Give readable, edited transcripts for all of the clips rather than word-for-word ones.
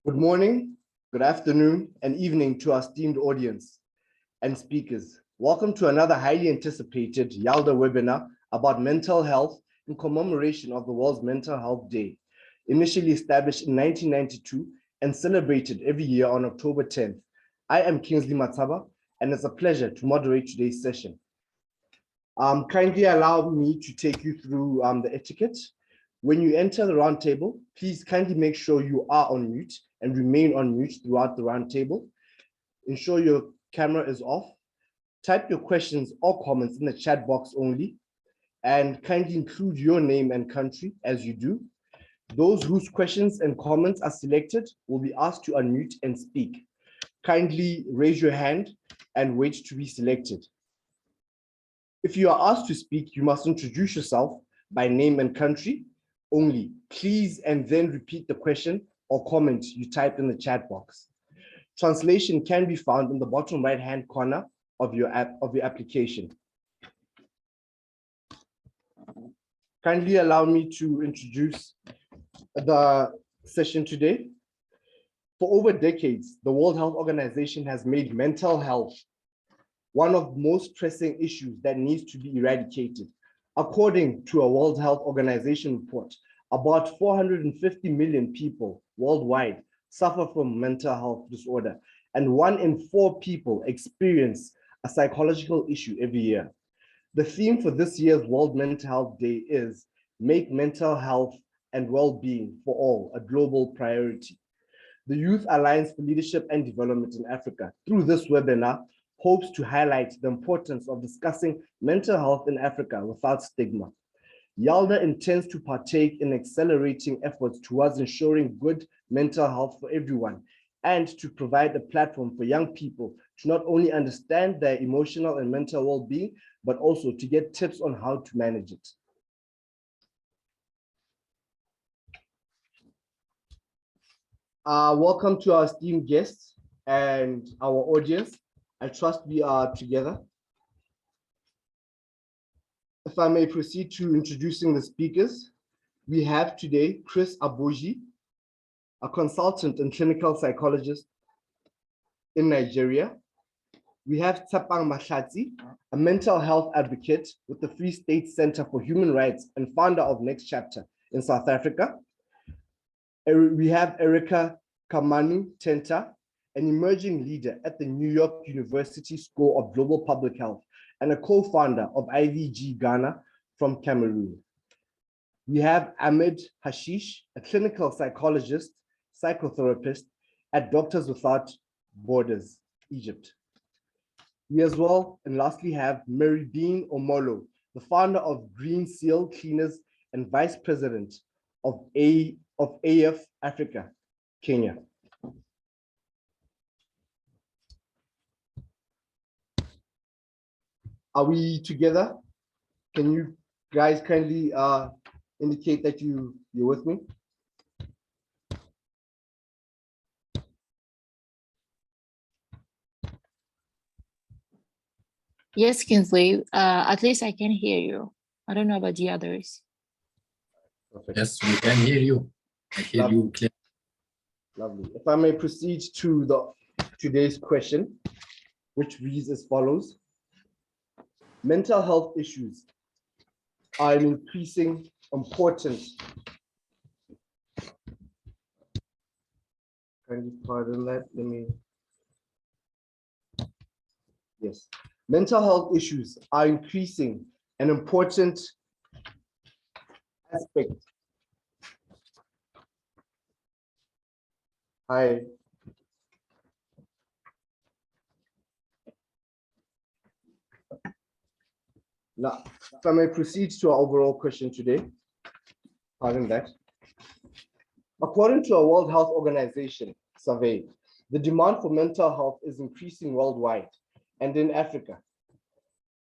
Good morning, good afternoon, and evening to our esteemed audience and speakers. Welcome to another highly anticipated YALDA webinar about mental health in commemoration of the World's Mental Health Day, initially established in 1992 and celebrated every year on October 10th. I am Kingsley Mataba, and it's a pleasure to moderate today's session. Kindly allow me to take you through the etiquette. When you enter the roundtable, please kindly make sure you are on mute and remain on mute throughout the roundtable. Ensure your camera is off. Type your questions or comments in the chat box only, and kindly include your name and country as you do. Those whose questions and comments are selected will be asked to unmute and speak. Kindly raise your hand and wait to be selected. If you are asked to speak, you must introduce yourself by name and country only, please, and then repeat the question or comment you typed in the chat box. Translation can be found in the bottom right-hand corner of your application. Kindly allow me to introduce the session today. For over decades, the World Health Organization has made mental health one of the most pressing issues that needs to be eradicated. According to a World Health Organization report, about 450 million people worldwide suffer from mental health disorder, and 1 in 4 people experience a psychological issue every year. The theme for this year's World Mental Health Day is Make Mental Health and Well-Being for All a Global Priority. The Youth Alliance for Leadership and Development in Africa, through this webinar, hopes to highlight the importance of discussing mental health in Africa without stigma. YALDA intends to partake in accelerating efforts towards ensuring good mental health for everyone and to provide a platform for young people to not only understand their emotional and mental well-being, but also to get tips on how to manage it. Welcome to our esteemed guests and our audience. I trust we are together. If I may proceed to introducing the speakers, we have today Chris Aboji, a consultant and clinical psychologist in Nigeria. We have Tsapang Mahlatsi, a mental health advocate with the Free State Center for Human Rights and founder of Next Chapter in South Africa. We have Erica Kamanu Tenta, an emerging leader at the New York University School of Global Public Health and a co-founder of IVG Ghana from Cameroon. We have Ahmed Hashish, a clinical psychologist, psychotherapist at Doctors Without Borders, Egypt. We as well, and lastly, have Mary Bean Omolo, the founder of Green Seal Cleaners and vice president of AF Africa, Kenya. Are we together? Can you guys kindly indicate that you're with me? Yes, Kingsley. At least I can hear you. I don't know about the others. Perfect. Yes, we can hear you. I hear you clearly. Lovely. If I may proceed to today's question, which reads as follows. Mental health issues are an increasing importance. Kindly pardon that. Yes. Mental health issues are increasing an important aspect. Hi. Now, if I may proceed to our overall question today, pardon that. According to a World Health Organization survey, the demand for mental health is increasing worldwide and in Africa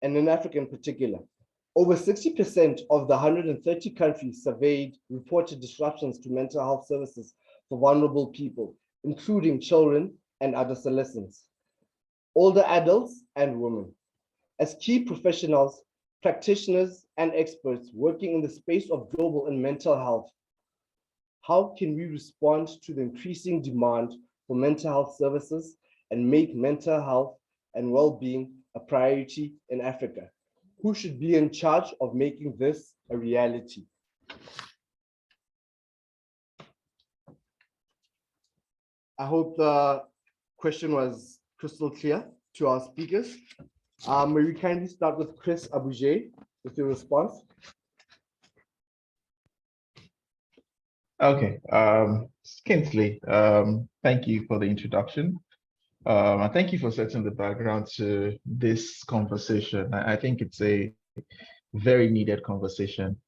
in particular. Over 60% of the 130 countries surveyed reported disruptions to mental health services for vulnerable people, including children and adolescents, older adults, and women. As key professionals, practitioners, and experts working in the space of global and mental health, How can we respond to the increasing demand for mental health services and make mental health and well-being a priority in Africa? Who should be in charge of making this a reality? I hope the question was crystal clear to our speakers. May we kindly start with Chris Abuje with your response? Okay, Kinsley, thank you for the introduction. And thank you for setting the background to this conversation. I think it's a very needed conversation.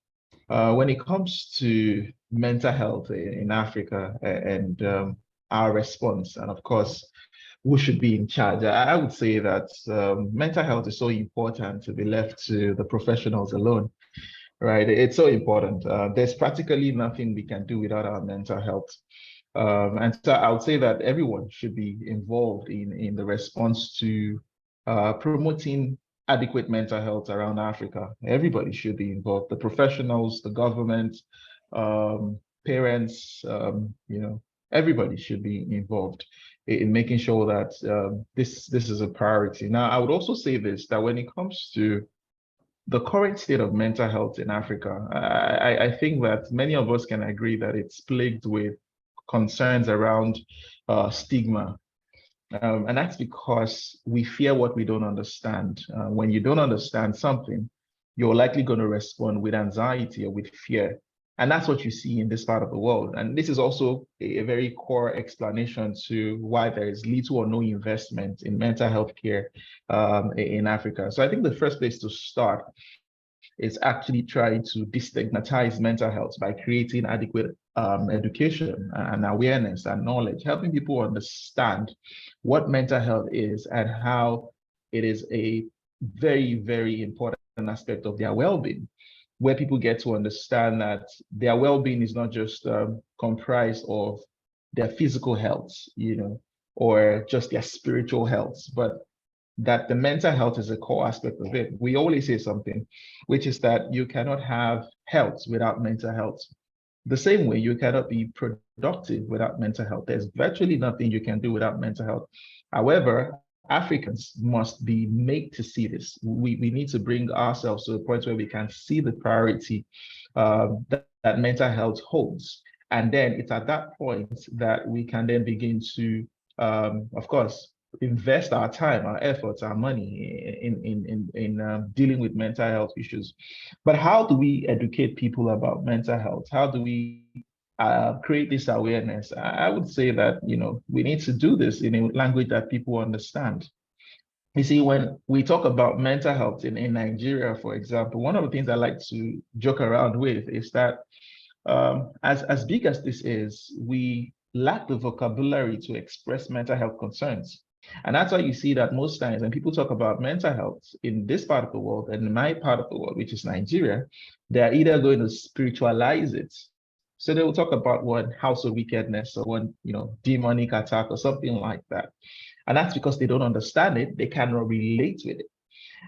When it comes to mental health in Africa and our response, and of course, who should be in charge, I would say that mental health is so important to be left to the professionals alone. Right, it's so important. There's practically nothing we can do without our mental health. And so I would say that everyone should be involved in the response to promoting adequate mental health around Africa. Everybody should be involved, the professionals, the government, parents, everybody should be involved in making sure that this is a priority. Now, I would also say this, that when it comes to the current state of mental health in Africa, I think that many of us can agree that it's plagued with concerns around stigma. And that's because we fear what we don't understand. When you don't understand something, you're likely going to respond with anxiety or with fear. And that's what you see in this part of the world. And this is also a very core explanation to why there is little or no investment in mental health care in Africa. So I think the first place to start is actually trying to destigmatize mental health by creating adequate education and awareness and knowledge, helping people understand what mental health is and how it is a very, very important aspect of their well-being, where people get to understand that their well-being is not just comprised of their physical health, or just their spiritual health, but that the mental health is a core aspect of it. We always say something, which is that you cannot have health without mental health. The same way you cannot be productive without mental health. There's virtually nothing you can do without mental health. However, Africans must be made to see this. We need to bring ourselves to a point where we can see the priority that mental health holds. And then it's at that point that we can then begin to, of course, invest our time, our efforts, our money in dealing with mental health issues. But how do we educate people about mental health? How do we create this awareness? I would say that we need to do this in a language that people understand. You see, when we talk about mental health in Nigeria, for example, one of the things I like to joke around with is that as big as this is, we lack the vocabulary to express mental health concerns. And that's why you see that most times when people talk about mental health in this part of the world and in my part of the world, which is Nigeria, they're either going to spiritualize it. So they will talk about one house of wickedness or one, demonic attack or something like that. And that's because they don't understand it. They cannot relate with it.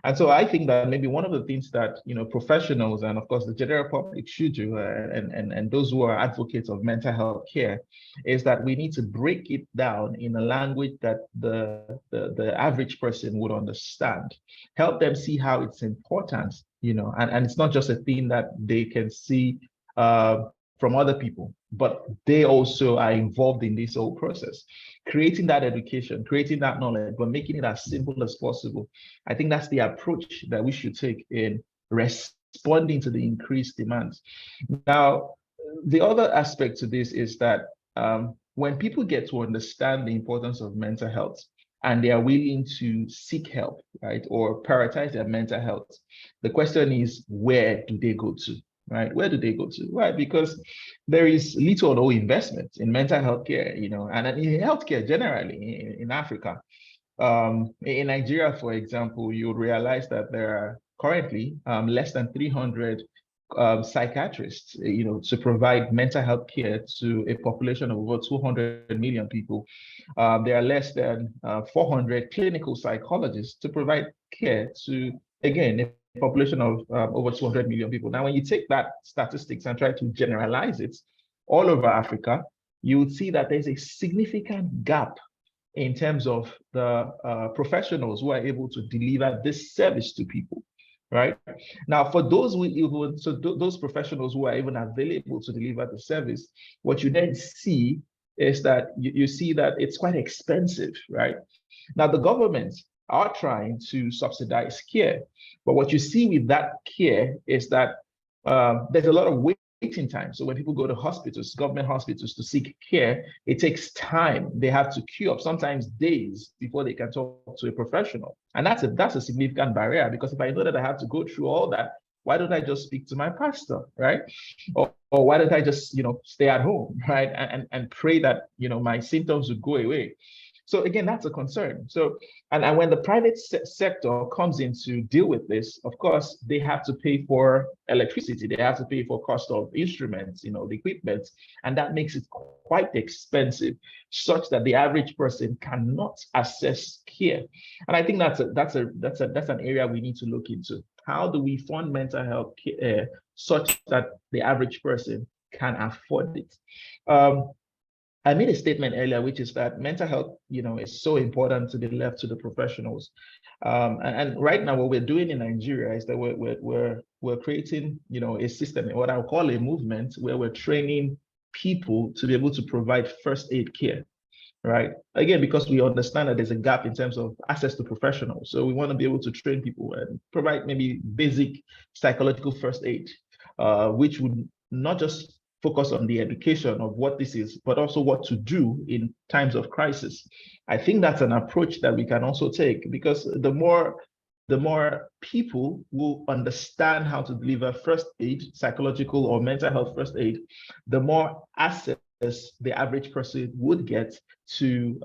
And so I think that maybe one of the things that professionals and of course the general public should do, and those who are advocates of mental health care, is that we need to break it down in a language that the average person would understand. Help them see how it's important, and it's not just a thing that they can see from other people, but they also are involved in this whole process. Creating that education, creating that knowledge, but making it as simple as possible. I think that's the approach that we should take in responding to the increased demands. Now, the other aspect to this is that when people get to understand the importance of mental health and they are willing to seek help, right, or prioritize their mental health, the question is, where do they go to? Right? Where do they go to? Right? Because there is little or no investment in mental health care, and in healthcare generally in Africa. In Nigeria, for example, you realize that there are currently less than 300 psychiatrists, to provide mental health care to a population of over 200 million people. There are less than 400 clinical psychologists to provide care to, again, a population of over 200 million people. Now, when you take that statistics and try to generalize it, all over Africa, you would see that there's a significant gap in terms of the professionals who are able to deliver this service to people, right? Now, for those those professionals who are even available to deliver the service, what you then see is that you see that it's quite expensive, right? Now, the governments are trying to subsidize care, but what you see with that care is that there's a lot of waiting time. So when people go to hospitals, government hospitals, to seek care, it takes time. They have to queue up, sometimes days, before they can talk to a professional. And that's a significant barrier, because if I know that I have to go through all that, why don't I just speak to my pastor, right? Or why don't I just, stay at home, right? And pray that, my symptoms would go away. So again, that's a concern. So, and when the private sector comes in to deal with this, of course, they have to pay for electricity. They have to pay for cost of instruments, the equipment, and that makes it quite expensive, such that the average person cannot access care. And I think that's an area we need to look into. How do we fund mental health care such that the average person can afford it? I made a statement earlier, which is that mental health, is so important to be left to the professionals. And right now, what we're doing in Nigeria is that we're creating, a system, what I'll call a movement, where we're training people to be able to provide first aid care, right? Again, because we understand that there's a gap in terms of access to professionals. So we want to be able to train people and provide maybe basic psychological first aid, which would not just focus on the education of what this is, but also what to do in times of crisis. I think that's an approach that we can also take, because the more people will understand how to deliver first aid, psychological or mental health first aid, the more access the average person would get to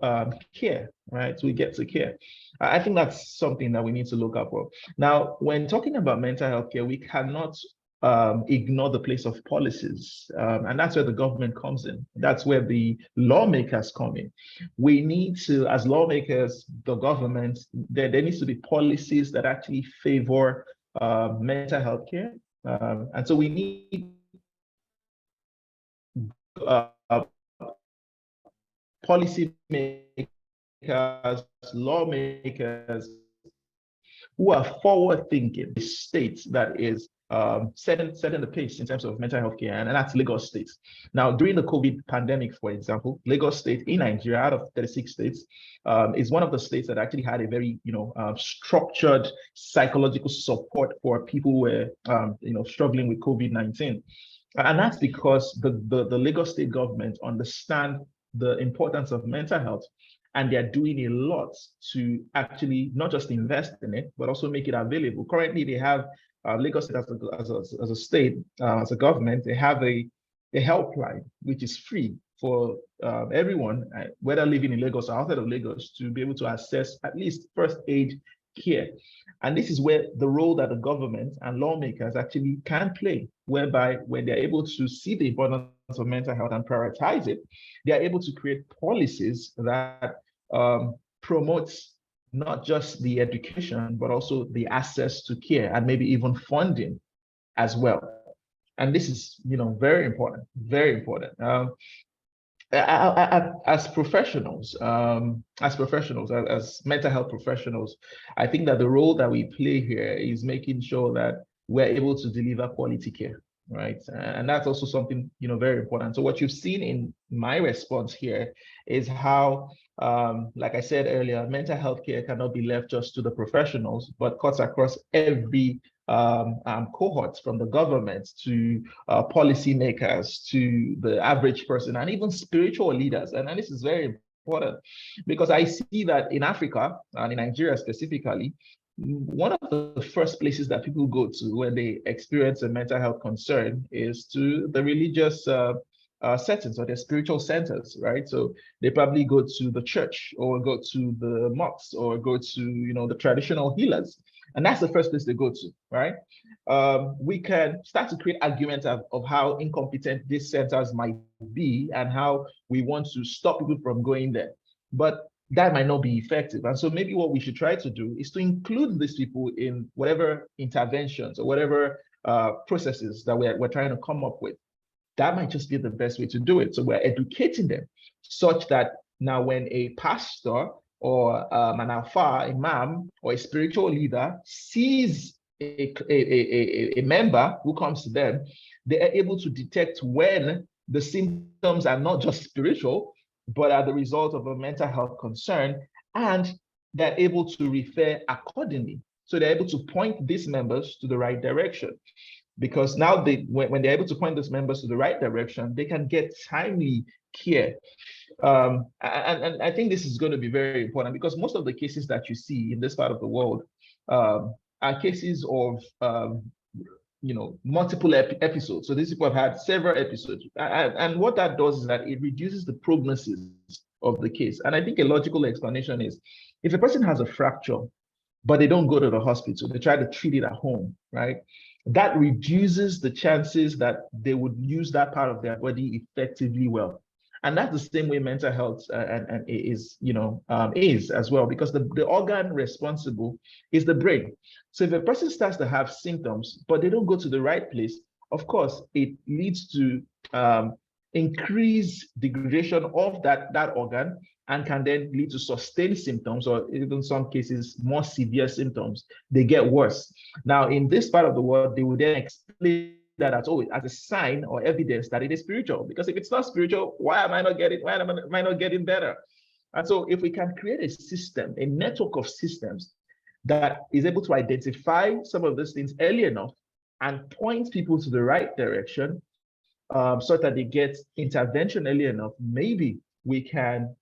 care, right? We get to care. I think that's something that we need to look up for. Now, when talking about mental health care, we cannot ignore the place of policies. And that's where the government comes in. That's where the lawmakers come in. We need to, as lawmakers, the government, there needs to be policies that actually favor mental health care. And so we need policy makers, lawmakers who are forward thinking. The state that is setting the pace in terms of mental health care, and that's Lagos State. Now, during the COVID pandemic, for example, Lagos State in Nigeria, out of 36 states, is one of the states that actually had a very, structured psychological support for people who were, struggling with COVID-19. And that's because the Lagos State government understand the importance of mental health, and they're doing a lot to actually not just invest in it, but also make it available. Currently, they have Lagos State as a state, as a government, they have a helpline, which is free for everyone, whether living in Lagos or outside of Lagos, to be able to access at least first aid care. And this is where the role that the government and lawmakers actually can play, whereby when they're able to see the importance of mental health and prioritize it, they are able to create policies that promotes not just the education, but also the access to care, and maybe even funding as well. And this is, very important, very important. As professionals, as mental health professionals, I think that the role that we play here is making sure that we're able to deliver quality care, right? And that's also something, very important. So what you've seen in my response here is how, like I said earlier, mental health care cannot be left just to the professionals, but cuts across every cohorts, from the government to policymakers to the average person, and even spiritual leaders. And this is very important, because I see that in Africa and in Nigeria specifically, one of the first places that people go to when they experience a mental health concern is to the religious settings, or their spiritual centers, right? So they probably go to the church, or go to the mosques, or go to, the traditional healers. And that's the first place they go to, right? We can start to create arguments of how incompetent these centers might be, and how we want to stop people from going there. But that might not be effective. And so maybe what we should try to do is to include these people in whatever interventions or whatever processes that we're trying to come up with. that might just be the best way to do it. So we're educating them such that now when a pastor or an alpha, imam, or a spiritual leader sees a member who comes to them, they are able to detect when the symptoms are not just spiritual, but are the result of a mental health concern, and they're able to refer accordingly. So they're able to point these members to the right direction. Because now when they're able to point those members to the right direction, they can get timely care. And I think this is going to be very important, because most of the cases that you see in this part of the world are cases of multiple episodes. So these people have had several episodes, and what that does is that it reduces the prognosis of the case. And I think a logical explanation is, if a person has a fracture, but they don't go to the hospital, they try to treat it at home, right? That reduces the chances that they would use that part of their body effectively well. And that's the same way mental health is as well, because the organ responsible is the brain. So if a person starts to have symptoms, but they don't go to the right place, of course, it leads to increased degradation of that organ, and can then lead to sustained symptoms, or even in some cases, more severe symptoms. They get worse. Now, in this part of the world, they will then explain that as a sign or evidence that it is spiritual. Because if it's not spiritual, why am I not getting better? And so if we can create a system, a network of systems that is able to identify some of these things early enough and point people to the right direction, so that they get intervention early enough, maybe we can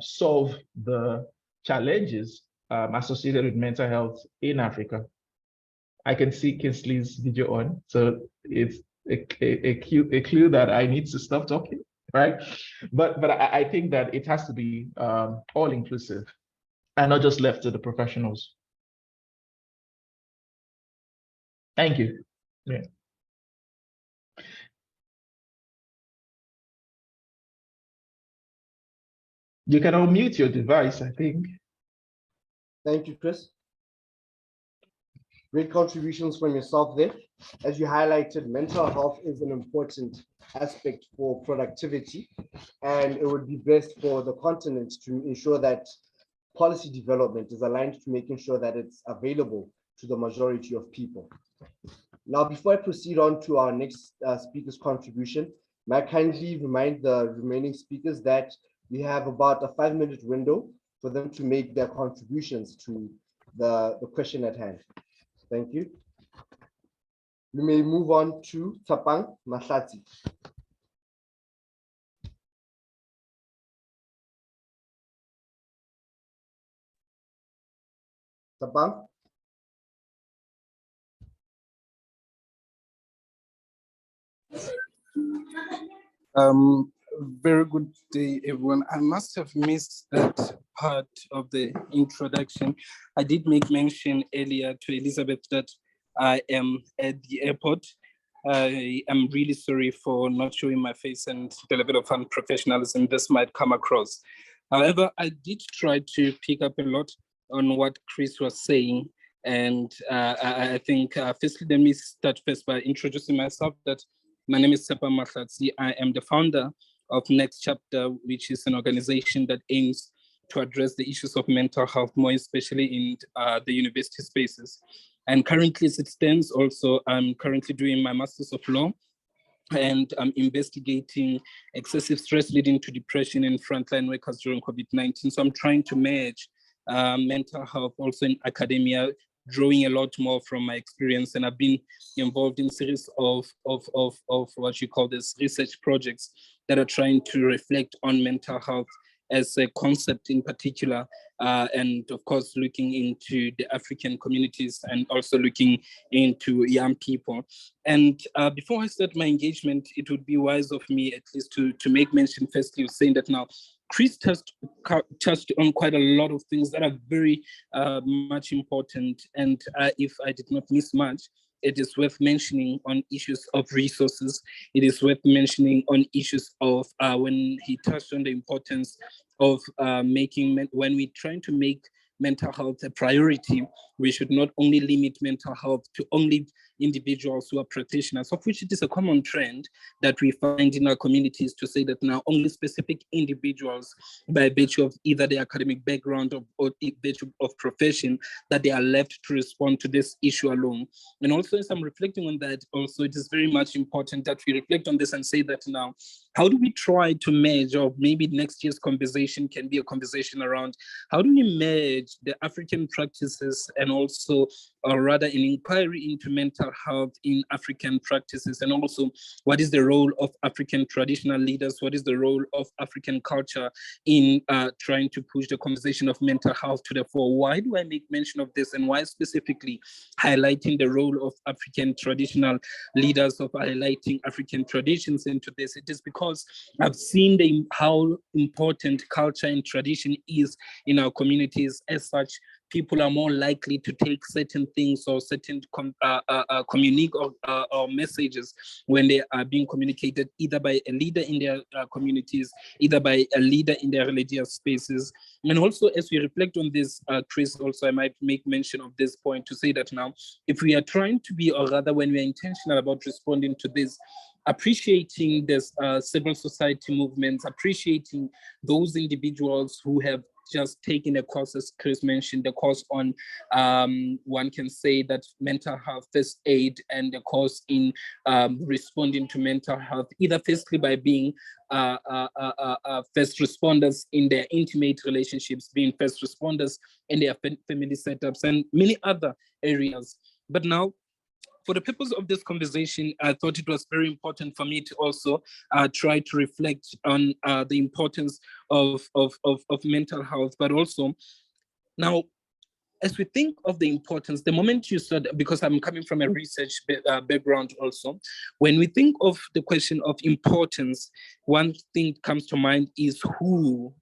solve the challenges associated with mental health in Africa. I can see Kinsley's video on, so it's a clue that I need to stop talking, right? But I think that it has to be all inclusive and not just left to the professionals. Thank you. Yeah. You can unmute your device, I think. Thank you, Chris. Great contributions from yourself there. As you highlighted, mental health is an important aspect for productivity, and it would be best for the continent to ensure that policy development is aligned to making sure that it's available to the majority of people. Now, before I proceed on to our next speaker's contribution, may I kindly remind the remaining speakers that we have about a 5-minute window for them to make their contributions to the question at hand. Thank you. We may move on to Tapang Mahlatsi. Tapang? Very good day, everyone. I must have missed that part of the introduction. I did make mention earlier to Elizabeth that I am at the airport. I am really sorry for not showing my face and the level of unprofessionalism this might come across. However, I did try to pick up a lot on what Chris was saying. And I think, firstly, let me start first by introducing myself. That my name is Sepa Mahlatsi. I am the founder of Next Chapter, which is an organization that aims to address the issues of mental health, more especially in the university spaces. And currently, as it stands, also, I'm currently doing my Masters of Law, and I'm investigating excessive stress leading to depression in frontline workers during COVID-19. So I'm trying to merge mental health also in academia, drawing a lot more from my experience. And I've been involved in a series of what you call this research projects that are trying to reflect on mental health as a concept in particular, and of course, looking into the African communities and also looking into young people. And before I start my engagement, it would be wise of me at least to make mention firstly of saying that now, Chris touched on quite a lot of things that are very much important. And if I did not miss much, it is worth mentioning on issues of resources. It is worth mentioning on issues of when he touched on the importance of when we're trying to make mental health a priority, we should not only limit mental health to only individuals who are practitioners, of which it is a common trend that we find in our communities to say that now only specific individuals, by virtue of either their academic background or virtue of profession, that they are left to respond to this issue alone. And also, as I'm reflecting on that, also it is very much important that we reflect on this and say that now, how do we try to merge, or maybe next year's conversation can be a conversation around how do we merge the African practices and also, or rather an inquiry into mental health in African practices, and also what is the role of African traditional leaders, what is the role of African culture in trying to push the conversation of mental health to the fore. Why do I make mention of this, and why specifically highlighting the role of African traditional leaders, of highlighting African traditions into this? It is because I've seen how important culture and tradition is in our communities. As such, people are more likely to take certain things or certain communique or messages when they are being communicated either by a leader in their communities, either by a leader in their religious spaces. And also, as we reflect on this, Chris, also I might make mention of this point to say that now, if we are trying to be, or rather when we are intentional about responding to this, appreciating this civil society movements, appreciating those individuals who have just taken a course, as Chris mentioned, the course on, one can say that mental health first aid, and the course in responding to mental health, either firstly by being first responders in their intimate relationships, being first responders in their family setups, and many other areas. But now, for the purpose of this conversation, I thought it was very important for me to also try to reflect on the importance of mental health, but also now, as we think of the importance, the moment you said, because I'm coming from a research background also, when we think of the question of importance, one thing comes to mind is who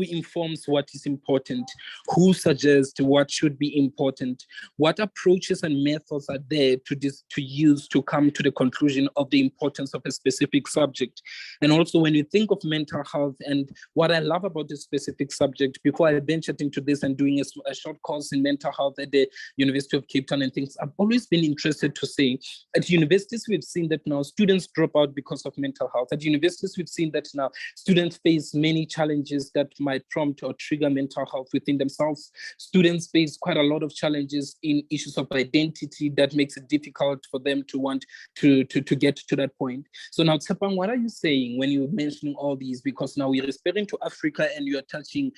informs what is important, who suggests what should be important, what approaches and methods are there to use to come to the conclusion of the importance of a specific subject. And also when you think of mental health, and what I love about this specific subject, before I ventured into this and doing a short course in mental health at the University of Cape Town and things, I've always been interested to say, at universities we've seen that now students drop out because of mental health. At universities we've seen that now students face many challenges that might prompt or trigger mental health within themselves. Students face quite a lot of challenges in issues of identity that makes it difficult for them to want to get to that point. So now, Tsepang, what are you saying when you're mentioning all these? Because now we're referring to Africa and you're touching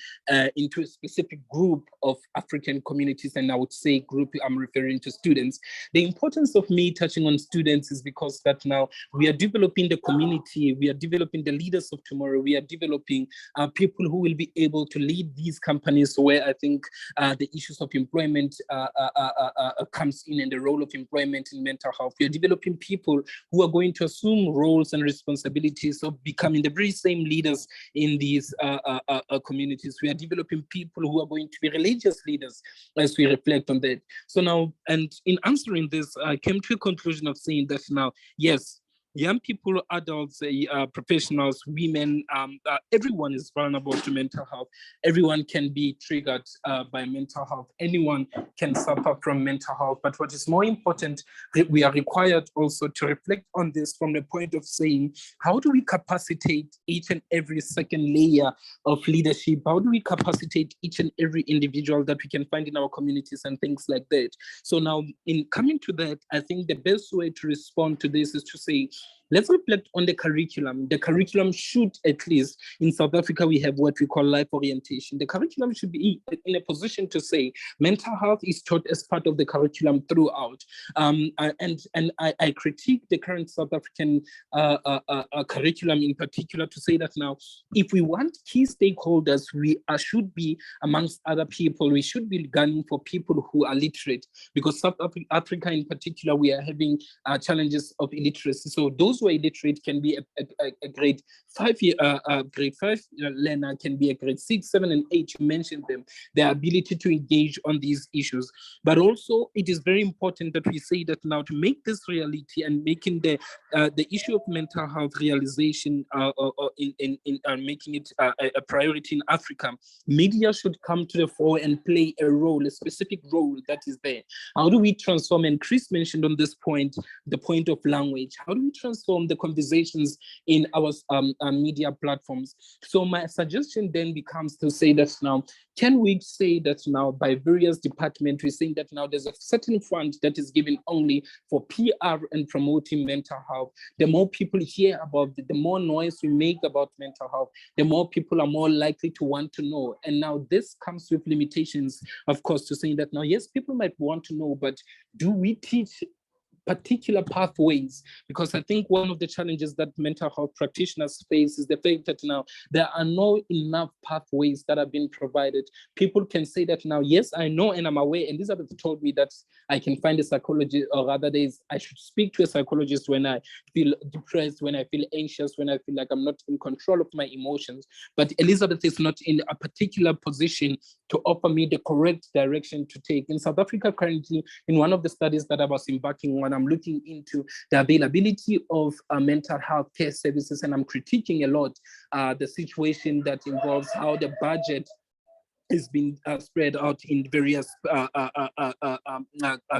into a specific group of African communities, and I would say group, I'm referring to students. The importance of me touching on students is because that now we are developing the community, we are developing the leaders of tomorrow, we are developing people who will be able to lead these companies, where I think the issues of employment comes in, and the role of employment in mental health. We are developing people who are going to assume roles and responsibilities of becoming the very same leaders in these communities. We are developing people who are going to be religious leaders as we reflect on that. So now, and in answering this, I came to a conclusion of saying that now, yes, young people, adults, professionals, women, everyone is vulnerable to mental health. Everyone can be triggered by mental health. Anyone can suffer from mental health. But what is more important, we are required also to reflect on this from the point of saying, how do we capacitate each and every second layer of leadership? How do we capacitate each and every individual that we can find in our communities and things like that? So now, in coming to that, I think the best way to respond to this is to say, let's reflect on the curriculum. The curriculum should, at least in South Africa, we have what we call life orientation. The curriculum should be in a position to say mental health is taught as part of the curriculum throughout. And I critique the current South African curriculum in particular to say that now, if we want key stakeholders, we should be amongst other people, we should be gunning for people who are literate, because South Africa in particular, we are having challenges of illiteracy. So those those who are illiterate can be a grade 5 learner, can be a grade 6, 7, and 8. You mentioned them, their ability to engage on these issues. But also, it is very important that we say that now, to make this reality and making the issue of mental health realization in making it a priority in Africa, media should come to the fore and play a role, a specific role that is there. How do we transform? And Chris mentioned on this point, the point of language. How do we transform the conversations in our media platforms? So my suggestion then becomes to say that now, can we say that now by various departments, we're saying that now there's a certain fund that is given only for PR and promoting mental health. The more people hear about it, the more noise we make about mental health, the more people are more likely to want to know. And now this comes with limitations, of course, to saying that now, yes, people might want to know, but do we teach particular pathways? Because I think one of the challenges that mental health practitioners face is the fact that now there are not enough pathways that have been provided. People can say that now, yes, I know and I'm aware. And Elizabeth told me that I can find a psychologist, or rather I should speak to a psychologist when I feel depressed, when I feel anxious, when I feel like I'm not in control of my emotions. But Elizabeth is not in a particular position to offer me the correct direction to take. In South Africa currently, in one of the studies that I was embarking on, I'm looking into the availability of mental health care services, and I'm critiquing a lot the situation that involves how the budget is being spread out in various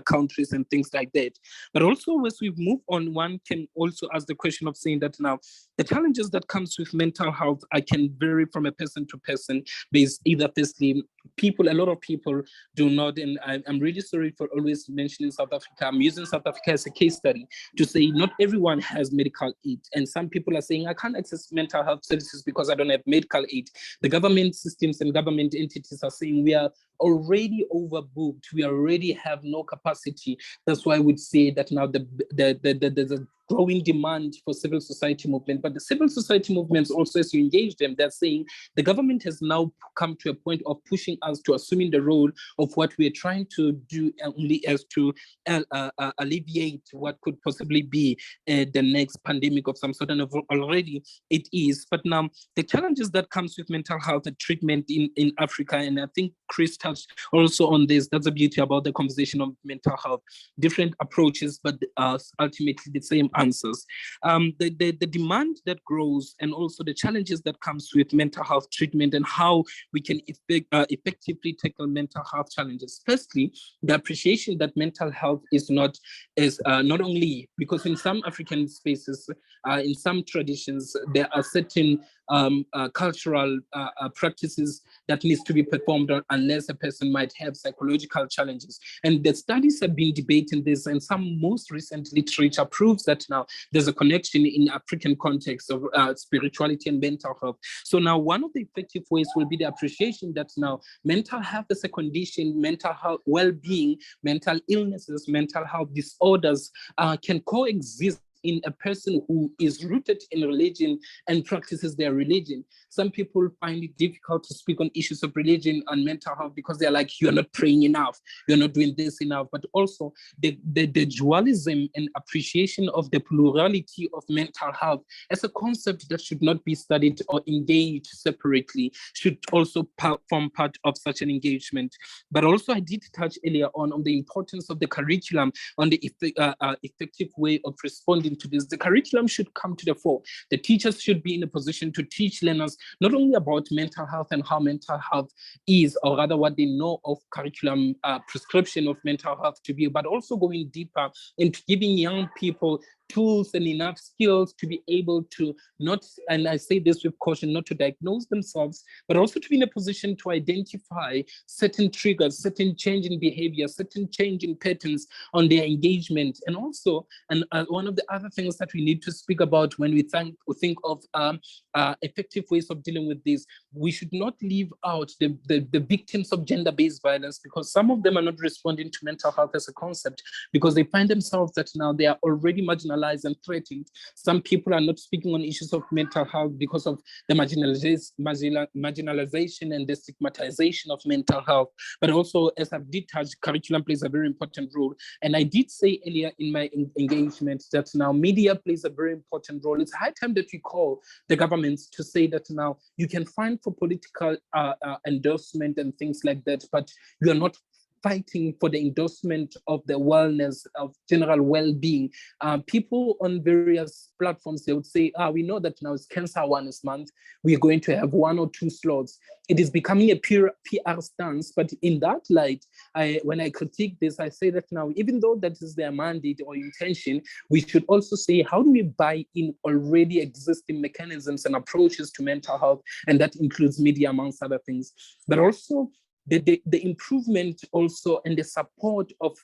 countries and things like that. But also, as we move on, one can also ask the question of saying that now the challenges that comes with mental health can vary from a person to person, based either firstly, a lot of people do not, and I'm really sorry for always mentioning South Africa. I'm using South Africa as a case study to say not everyone has medical aid. And some people are saying, I can't access mental health services because I don't have medical aid. The government systems and government entities are saying we are already overbooked. We already have no capacity. That's why I would say that now there's a growing demand for civil society movement. But the civil society movements also, as you engage them, they're saying the government has now come to a point of pushing us to assuming the role of what we're trying to do only as to alleviate what could possibly be the next pandemic of some sort, and already it is. But now the challenges that comes with mental health and treatment in Africa, and I think Chris touched also on this, that's the beauty about the conversation of mental health, different approaches, but ultimately the same answers. The demand that grows, and also the challenges that comes with mental health treatment and how we can effectively tackle mental health challenges. Firstly, the appreciation that mental health is not only, because in some African spaces, in some traditions, there are certain cultural practices that needs to be performed unless a person might have psychological challenges. And the studies have been debating this, and some most recent literature proves that now there's a connection in African context of spirituality and mental health. So now one of the effective ways will be the appreciation that now mental health is a condition, mental health well-being, mental illnesses, mental health disorders can coexist in a person who is rooted in religion and practices their religion. Some people find it difficult to speak on issues of religion and mental health because they're like, you're not praying enough, you're not doing this enough. But also the dualism and appreciation of the plurality of mental health as a concept that should not be studied or engaged separately should also form part of such an engagement. But also I did touch earlier on the importance of the curriculum, on the effective way of responding to this. The curriculum should come to the fore. The teachers should be in a position to teach learners not only about mental health and how mental health is, or rather what they know of curriculum prescription of mental health to be, but also going deeper into giving young people tools and enough skills to be able to not, and I say this with caution, not to diagnose themselves, but also to be in a position to identify certain triggers, certain change in behavior, certain change in patterns on their engagement. And also, and one of the other things that we need to speak about when we think of effective ways of dealing with this, we should not leave out the victims of gender-based violence, because some of them are not responding to mental health as a concept because they find themselves that now they are already marginalized marginalized and threatened. Some people are not speaking on issues of mental health because of the marginalization and the stigmatization of mental health. But also, as I did touch, curriculum plays a very important role. And I did say earlier in my engagement that now media plays a very important role. It's high time that we call the government to say that now you can find for political endorsement and things like that, but you are not fighting for the endorsement of the wellness, of general well-being. People on various platforms, they would say, we know that now it's Cancer Awareness Month, we're going to have 1 or 2 slots. It is becoming a pure PR stance, but in that light, when I critique this, I say that now, even though that is their mandate or intention, we should also say, how do we buy in already existing mechanisms and approaches to mental health? And that includes media, amongst other things, but also the improvement also and the support of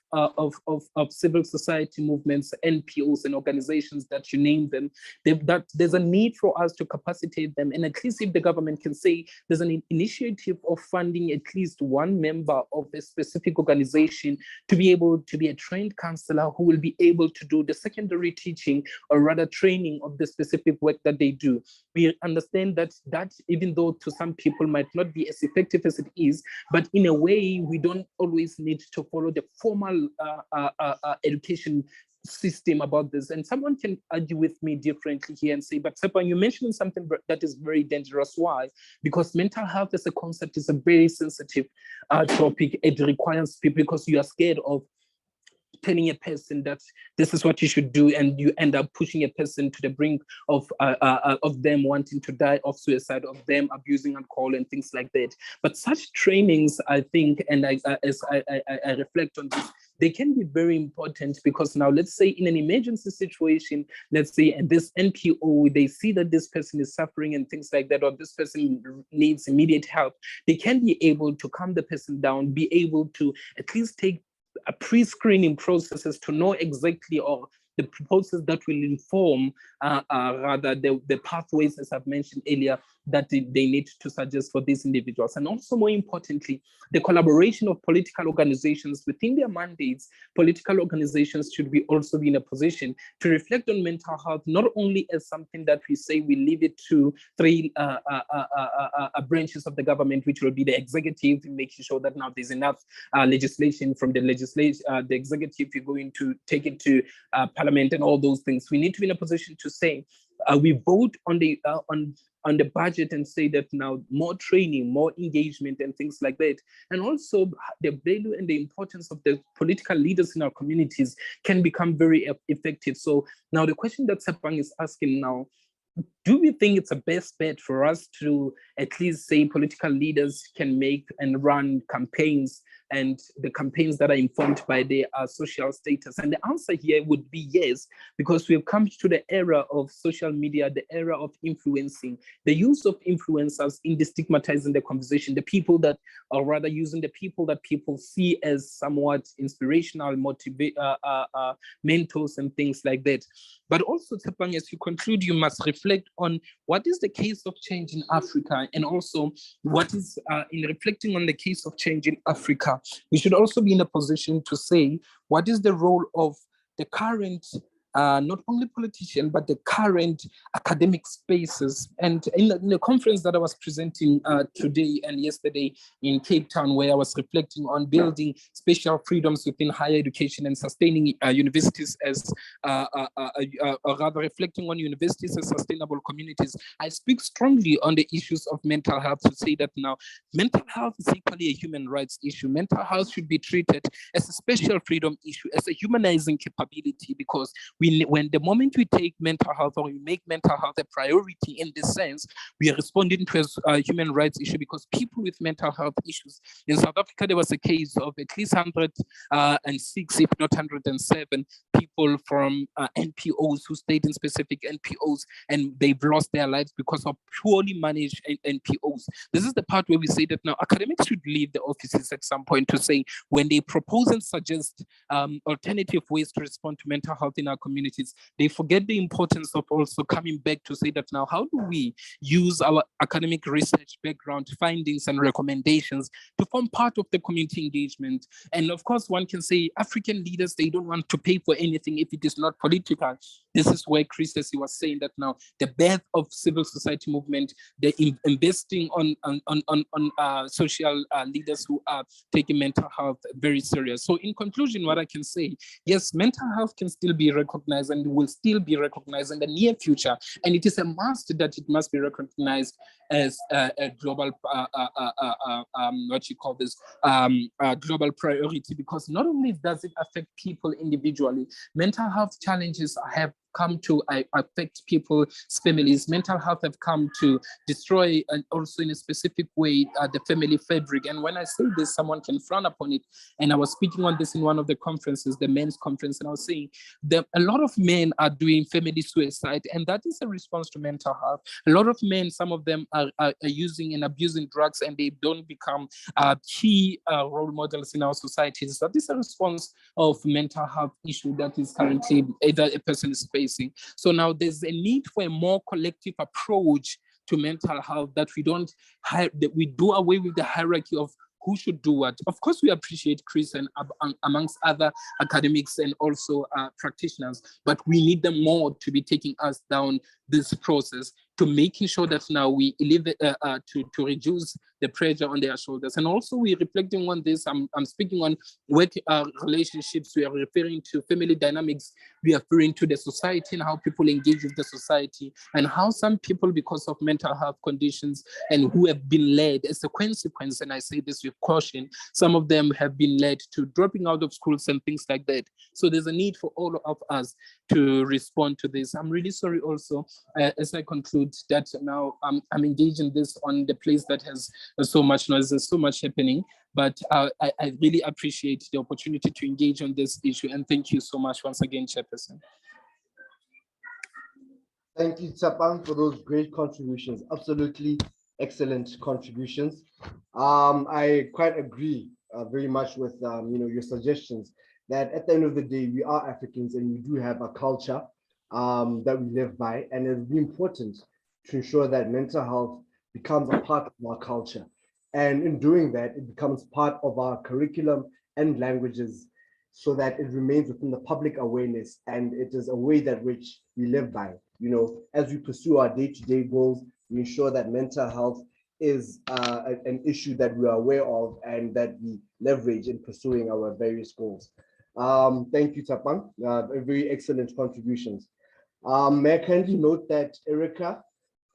civil society movements, NPOs and organizations that you name them, that there's a need for us to capacitate them. And at least if the government can say there's an initiative of funding at least one member of a specific organization to be able to be a trained counselor who will be able to do the secondary teaching or rather training of the specific work that they do. We understand that even though to some people might not be as effective as it is, but in a way, we don't always need to follow the formal education system about this. And someone can argue with me differently here and say, but Sepa, you mentioned something that is very dangerous. Why? Because mental health as a concept is a very sensitive topic. It requires people, because you are scared of telling a person that this is what you should do, and you end up pushing a person to the brink of them wanting to die of suicide, of them abusing alcohol and things like that. But such trainings, I think, and as I reflect on this, they can be very important, because now let's say in an emergency situation, let's say at this NPO, they see that this person is suffering and things like that, or this person needs immediate help, they can be able to calm the person down, be able to at least take a pre-screening processes to know exactly, or the proposals that will inform rather the pathways, as I've mentioned earlier, that they need to suggest for these individuals. And also, more importantly, the collaboration of political organizations within their mandates. Political organizations should also be in a position to reflect on mental health, not only as something that we say we leave it to 3 branches of the government, which will be the executive, making sure that now there's enough legislation from the executive, you're going to take it to parliament and all those things. We need to be in a position to say, we vote on the budget and say that now more training, more engagement and things like that. And also the value and the importance of the political leaders in our communities can become very effective. So now the question that Sepang is asking now, do we think it's a best bet for us to at least say political leaders can make and run campaigns, and the campaigns that are informed by their social status? And the answer here would be yes, because we've come to the era of social media, the era of influencing, the use of influencers in destigmatizing the conversation, the people that are rather using the people that people see as somewhat inspirational, mentors and things like that. But also, Tepang, as you conclude, you must reflect on what is the case of change in Africa, and also what is, in reflecting on the case of change in Africa, we should also be in a position to say, what is the role of the current, not only politician, but the current academic spaces. And in the conference that I was presenting today and yesterday in Cape Town, where I was reflecting on building special freedoms within higher education and sustaining universities as, or rather reflecting on universities as sustainable communities, I speak strongly on the issues of mental health to say that now mental health is equally a human rights issue. Mental health should be treated as a special freedom issue, as a humanizing capability, because when the moment we take mental health, or we make mental health a priority in this sense, we are responding to a human rights issue, because people with mental health issues in South Africa, there was a case of at least 106, if not 107 people from NPOs who stayed in specific NPOs, and they've lost their lives because of poorly managed NPOs. This is the part where we say that now academics should leave the offices at some point to say, when they propose and suggest alternative ways to respond to mental health in our community, communities. They forget the importance of also coming back to say that now, how do we use our academic research background, findings and recommendations to form part of the community engagement? And of course, one can say African leaders, they don't want to pay for anything if it is not political. This is where Chris, as he was saying that now, the birth of civil society movement, the investing on social leaders who are taking mental health very serious. So in conclusion, what I can say, yes, mental health can still be recognized and will still be recognized in the near future. And it is a must that it must be recognized as a global, global priority, because not only does it affect people individually, mental health challenges have come to affect people's families. Mental health have come to destroy, and also in a specific way, the family fabric. And when I say this, someone can frown upon it. And I was speaking on this in one of the conferences, the men's conference, and I was saying that a lot of men are doing family suicide, and that is a response to mental health. A lot of men, some of them are using and abusing drugs, and they don't become key role models in our societies. That is a response of mental health issue that is currently either a person is facing. So now there's a need for a more collective approach to mental health, that we don't that we do away with the hierarchy of who should do what. Of course, we appreciate Chris and amongst other academics and also practitioners, but we need them more to be taking us down this process, to making sure that now we live to reduce the pressure on their shoulders. And also we're reflecting on this. I'm speaking on work relationships. We are referring to family dynamics. We are referring to the society and how people engage with the society, and how some people, because of mental health conditions and who have been led as a consequence, and I say this with caution, some of them have been led to dropping out of schools and things like that. So there's a need for all of us to respond to this. I'm really sorry also, as I conclude, that now I'm engaged in this on the place that has so much noise, there's so much happening, but I really appreciate the opportunity to engage on this issue, and thank you so much once again, Chairperson. Thank you, Tsapang, for those great contributions. Absolutely excellent contributions. I quite agree very much with your suggestions that at the end of the day, we are Africans and we do have a culture that we live by, and it's really important to ensure that mental health becomes a part of our culture. And in doing that, it becomes part of our curriculum and languages, so that it remains within the public awareness, and it is a way that which we live by. As we pursue our day-to-day goals, we ensure that mental health is an issue that we are aware of and that we leverage in pursuing our various goals. Thank you, Tsapang. Very excellent contributions. May I kindly note that Erica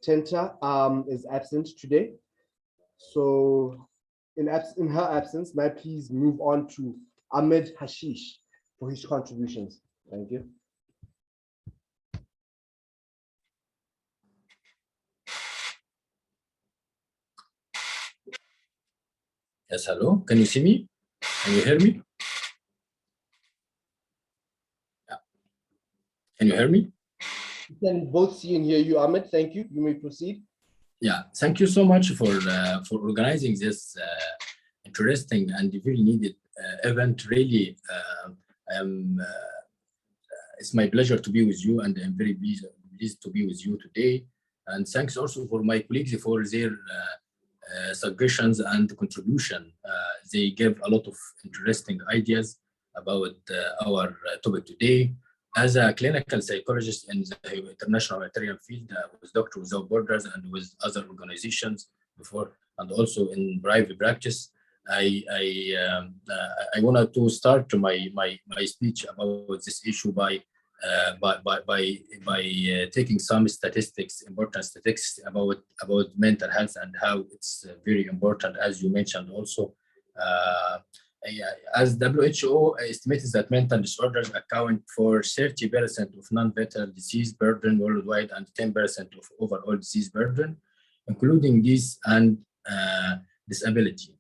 Tenta is absent today. So in her absence, may I please move on to Ahmed Hashish for his contributions. Thank you. Yes, hello. Can you see me? Can you hear me? Yeah. Can you hear me? We can both see and hear you, Ahmed. Thank you. You may proceed. Yeah, thank you so much for organizing this interesting and very needed event. Really, it's my pleasure to be with you, and I'm very pleased to be with you today. And thanks also for my colleagues for their suggestions and contribution. They gave a lot of interesting ideas about our topic today. As a clinical psychologist in the international humanitarian field with Doctors Without Borders and with other organizations before, and also in private practice, I wanted to start my speech about this issue by taking some statistics, important statistics about mental health and how it's very important, as you mentioned also. As WHO estimates that mental disorders account for 30% of non-fatal disease burden worldwide and 10% of overall disease burden, including this and disability.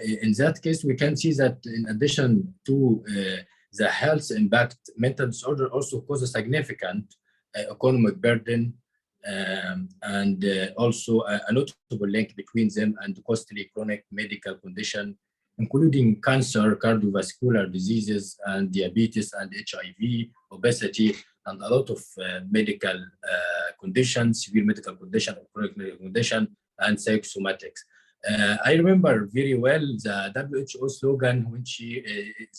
In that case, we can see that in addition to the health impact, mental disorder also causes significant economic burden, and also a notable link between them and costly chronic medical condition, including cancer, cardiovascular diseases, and diabetes, and HIV, obesity, and a lot of medical conditions, severe medical condition, or chronic medical condition, and psychosomatics. I remember very well the WHO slogan when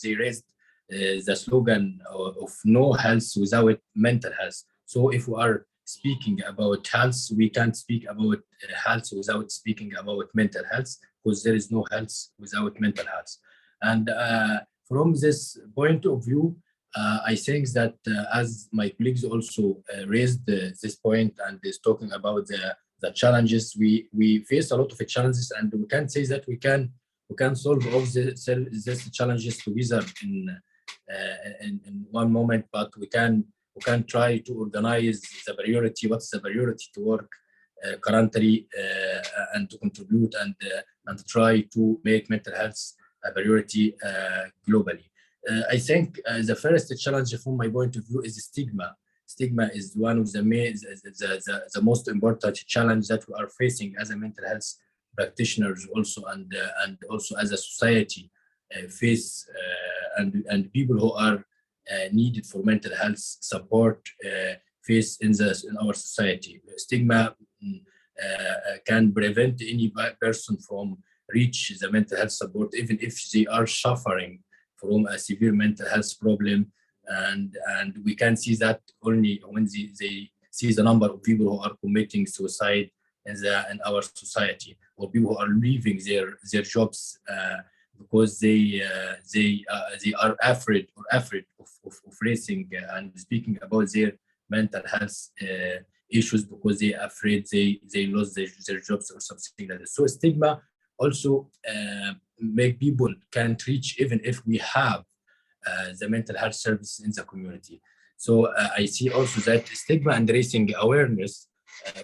they raised the slogan of no health without mental health. So if we are speaking about health, we can't speak about health without speaking about mental health, because there is no health without mental health. And from this point of view, I think that as my colleagues also raised this point and is talking about the challenges, we face a lot of challenges, and we can't say that we can solve all these challenges together in one moment, but we can try to organize the priority, what's the priority to work currently, and to contribute and try to make mental health a priority globally. I think the first challenge from my point of view is stigma. Stigma is one of the main, the most important challenge that we are facing as a mental health practitioners also, and also as a society face, and people who are needed for mental health support face in our society. Stigma can prevent any person from reach the mental health support, even if they are suffering from a severe mental health problem. And we can see that only when they see the number of people who are committing suicide in our society, or people who are leaving their jobs because they are afraid of raising and speaking about their mental health issues, because they are afraid they lose their jobs or something like that. So stigma also make people can't reach, even if we have the mental health service in the community. So I see also that stigma and raising awareness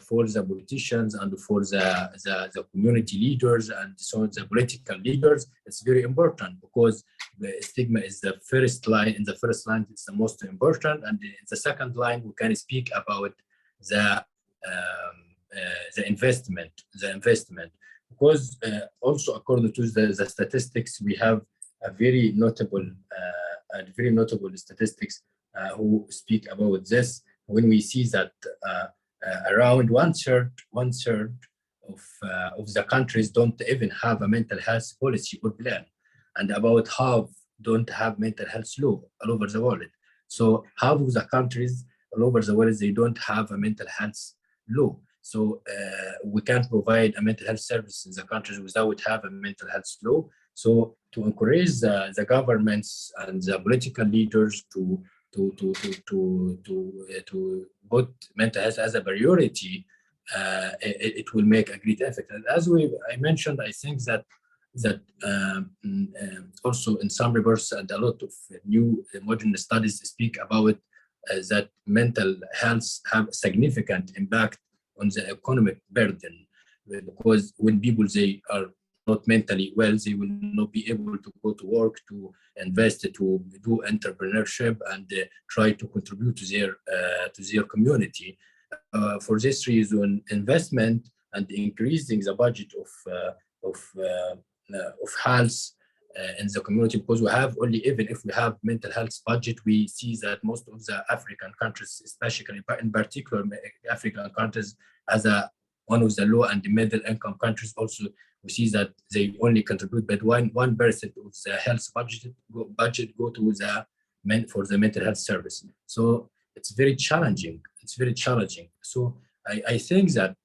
for the politicians and for the community leaders and so the political leaders, it's very important, because the stigma is the first line. In the first line, it's the most important, and in the second line, we can speak about the investment, because also according to the statistics, we have a very notable statistics who speak about this. When we see that around one third of the countries don't even have a mental health policy or plan, and about half don't have mental health law all over the world. So half of the countries all over the world, they don't have a mental health law. So we can't provide a mental health service in the countries without have a mental health law. So to encourage the governments and the political leaders to put mental health as a priority, it will make a great effect. And as I mentioned, I think that also in some reports and a lot of new modern studies speak about that mental health have significant impact on the economic burden, because when people they are not mentally well, they will not be able to go to work, to invest, to do entrepreneurship, and try to contribute to their community. For this reason, investment and increasing the budget of health in the community, because we have only, even if we have mental health budget, we see that most of the African countries, especially in particular African countries, as one of the low and middle income countries, also we see that they only contribute but 1% of the health budget go to for the mental health service. So it's very challenging. So I think that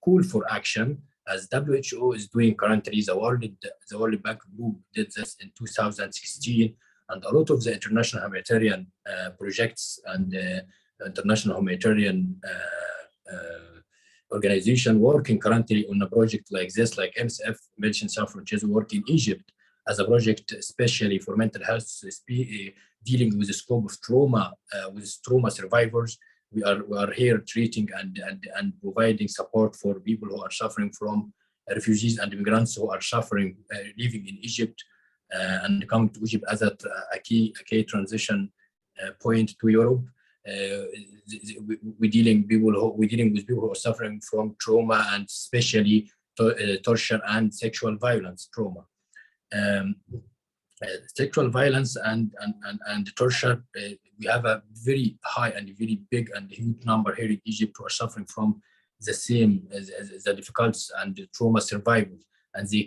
call for action, as WHO is doing currently. The World Bank Group did this in 2016, and a lot of the international humanitarian projects and international humanitarian organization working currently on a project like this, like MSF, Medicine Sans Frontières, work in Egypt as a project especially for mental health, dealing with the scope of trauma, with trauma survivors. We are here treating and providing support for people who are suffering from refugees and immigrants who are suffering, living in Egypt and coming to Egypt as a key transition point to Europe. We're dealing with people who are suffering from trauma, and especially torture and sexual violence trauma. Sexual violence and torture, we have a very high and very big and huge number here in Egypt who are suffering from the same the difficulties and the trauma survival, and they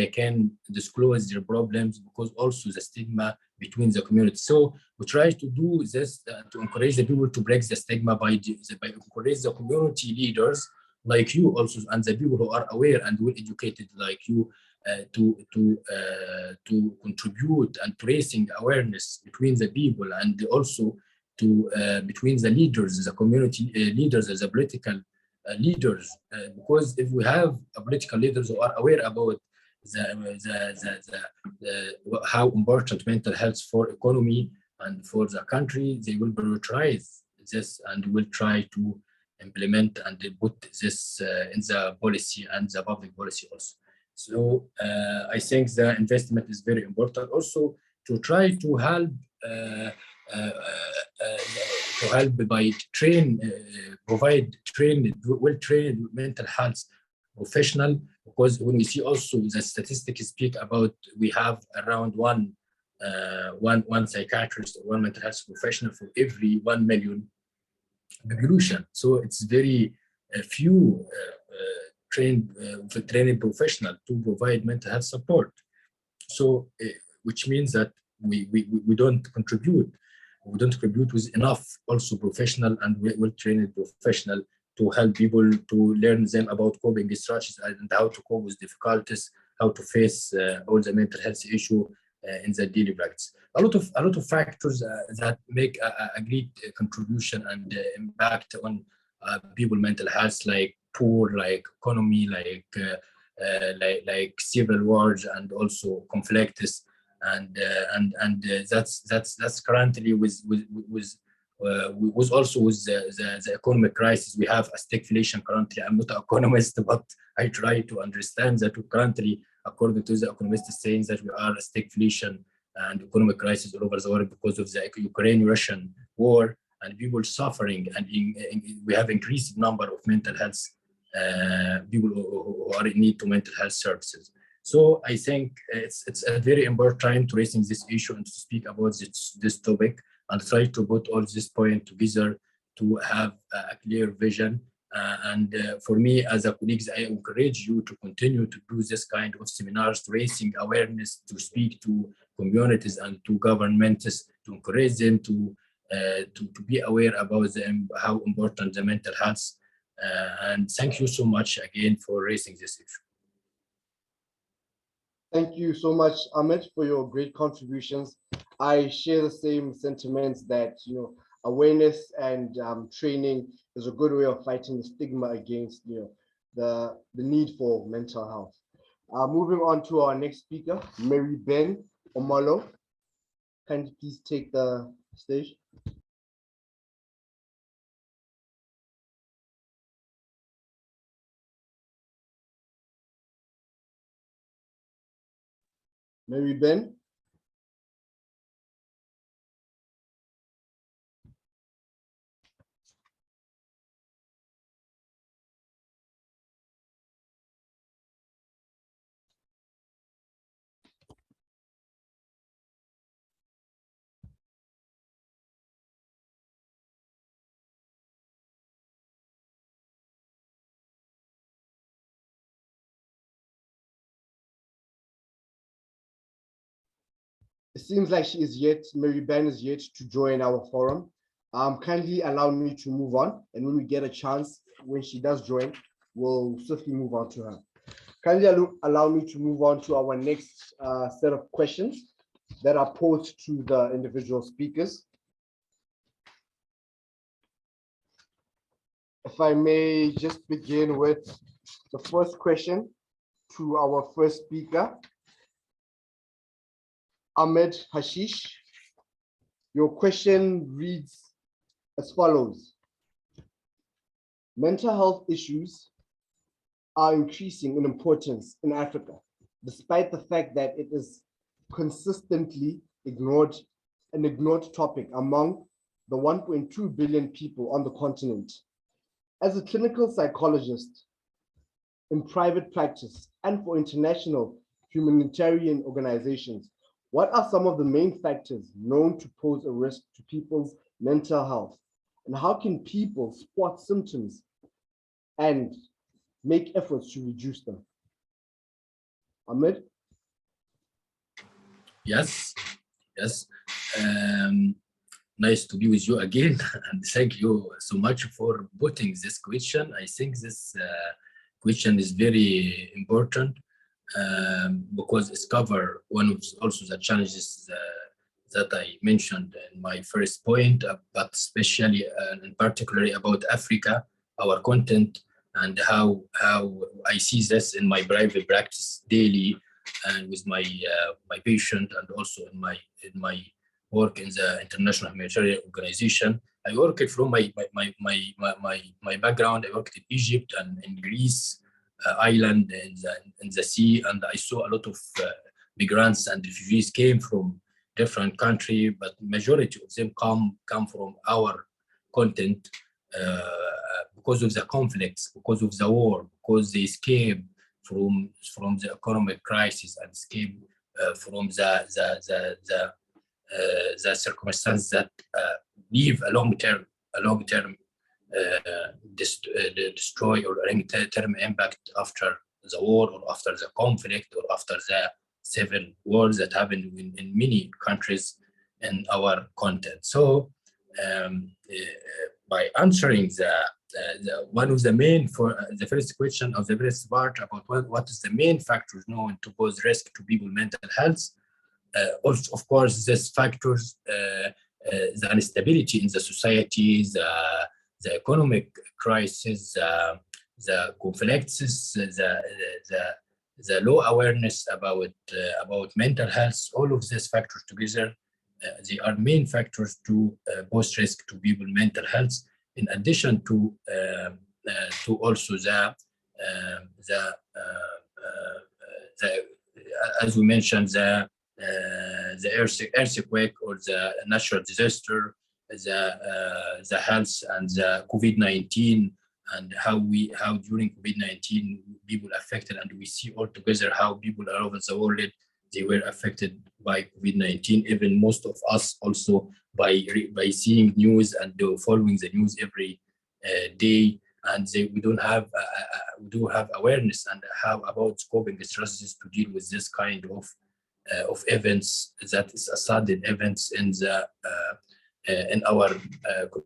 can disclose their problems because also the stigma between the community. So we try to do this to encourage the people to break the stigma by encourage the community leaders like you also, and the people who are aware and well educated like you, to contribute and raising awareness between the people, and also to between the leaders, the community leaders, the political leaders, because if we have political leaders who are aware about how important mental health for economy and for the country, they will prioritize this and will try to implement and put this in the policy and the public policy also. So I think the investment is very important also to try to help by provide well-trained mental health professional, because when we see also the statistics speak about we have around one psychiatrist or one mental health professional for every 1 million population. So it's very few trained professional to provide mental health support. So which means that we don't contribute with enough also professional and well-trained professional to help people to learn them about coping strategies and how to cope with difficulties, how to face all the mental health issue in the daily practice. A lot of factors that make a great contribution and impact on people mental health, like poor, like economy, like civil wars, and also conflicts, and that's currently with also with the economic crisis. We have a stagflation currently. I'm not an economist, but I try to understand that currently, according to the economists, saying that we are a stagflation and economic crisis all over the world because of the Ukraine-Russian war, and people suffering, and we have increased number of mental health people who are in need to mental health services. So I think it's a very important time to raising this issue and to speak about this topic and try to put all this point together to have a clear vision. And for me, as a colleagues, I encourage you to continue to do this kind of seminars, to raising awareness, to speak to communities and to governments, to encourage them to be aware about how important the mental health. And thank you so much again for raising this issue. Thank you so much, Ahmed, for your great contributions. I share the same sentiments that, awareness and training is a good way of fighting the stigma against, the need for mental health. Moving on to our next speaker, Mary Ben Omalo. Can you please take the stage? Mary Ben. It seems like Mary Ben is yet to join our forum. Kindly allow me to move on, and when we get a chance, when she does join, we'll swiftly move on to her. Kindly allow me to move on to our next set of questions that are posed to the individual speakers. If I may just begin with the first question to our first speaker, Ahmed Hashish. Your question reads as follows. Mental health issues are increasing in importance in Africa, despite the fact that it is consistently an ignored topic among the 1.2 billion people on the continent. As a clinical psychologist, in private practice and for international humanitarian organizations, what are some of the main factors known to pose a risk to people's mental health? And how can people spot symptoms and make efforts to reduce them? Ahmed? Yes. Nice to be with you again, and thank you so much for putting this question. I think this question is very important because it's cover one of also the challenges that I mentioned in my first point, but especially and particularly about Africa, our content, and how I see this in my private practice daily, and with my my patient, and also in my work in the international humanitarian organization. I worked from my background. I worked in Egypt and in Greece, island in the sea, and I saw a lot of migrants and refugees came from different country, but majority of them come from our content because of the conflicts, because of the war, because they escape from the economic crisis and escape from the circumstances that leave a long-term destroy or long-term impact after the war or after the conflict or after the civil wars that happen in many countries in our content. So by answering the one of the main for the first question of the first part about what is the main factors known to pose risk to people's mental health. Also, of course, these factors, the instability in the society, the economic crisis, the conflicts, the low awareness about mental health, all of these factors together, they are main factors to pose risk to people's mental health. In addition to also the as we mentioned, the earthquake or the natural disaster, the health and the COVID-19, and how during COVID-19 people affected, and we see all together how people all over the world they were affected by COVID-19. Even most of us also by seeing news and following the news every day, and we do have awareness and how about coping strategies to deal with this kind of events that is a sudden events in our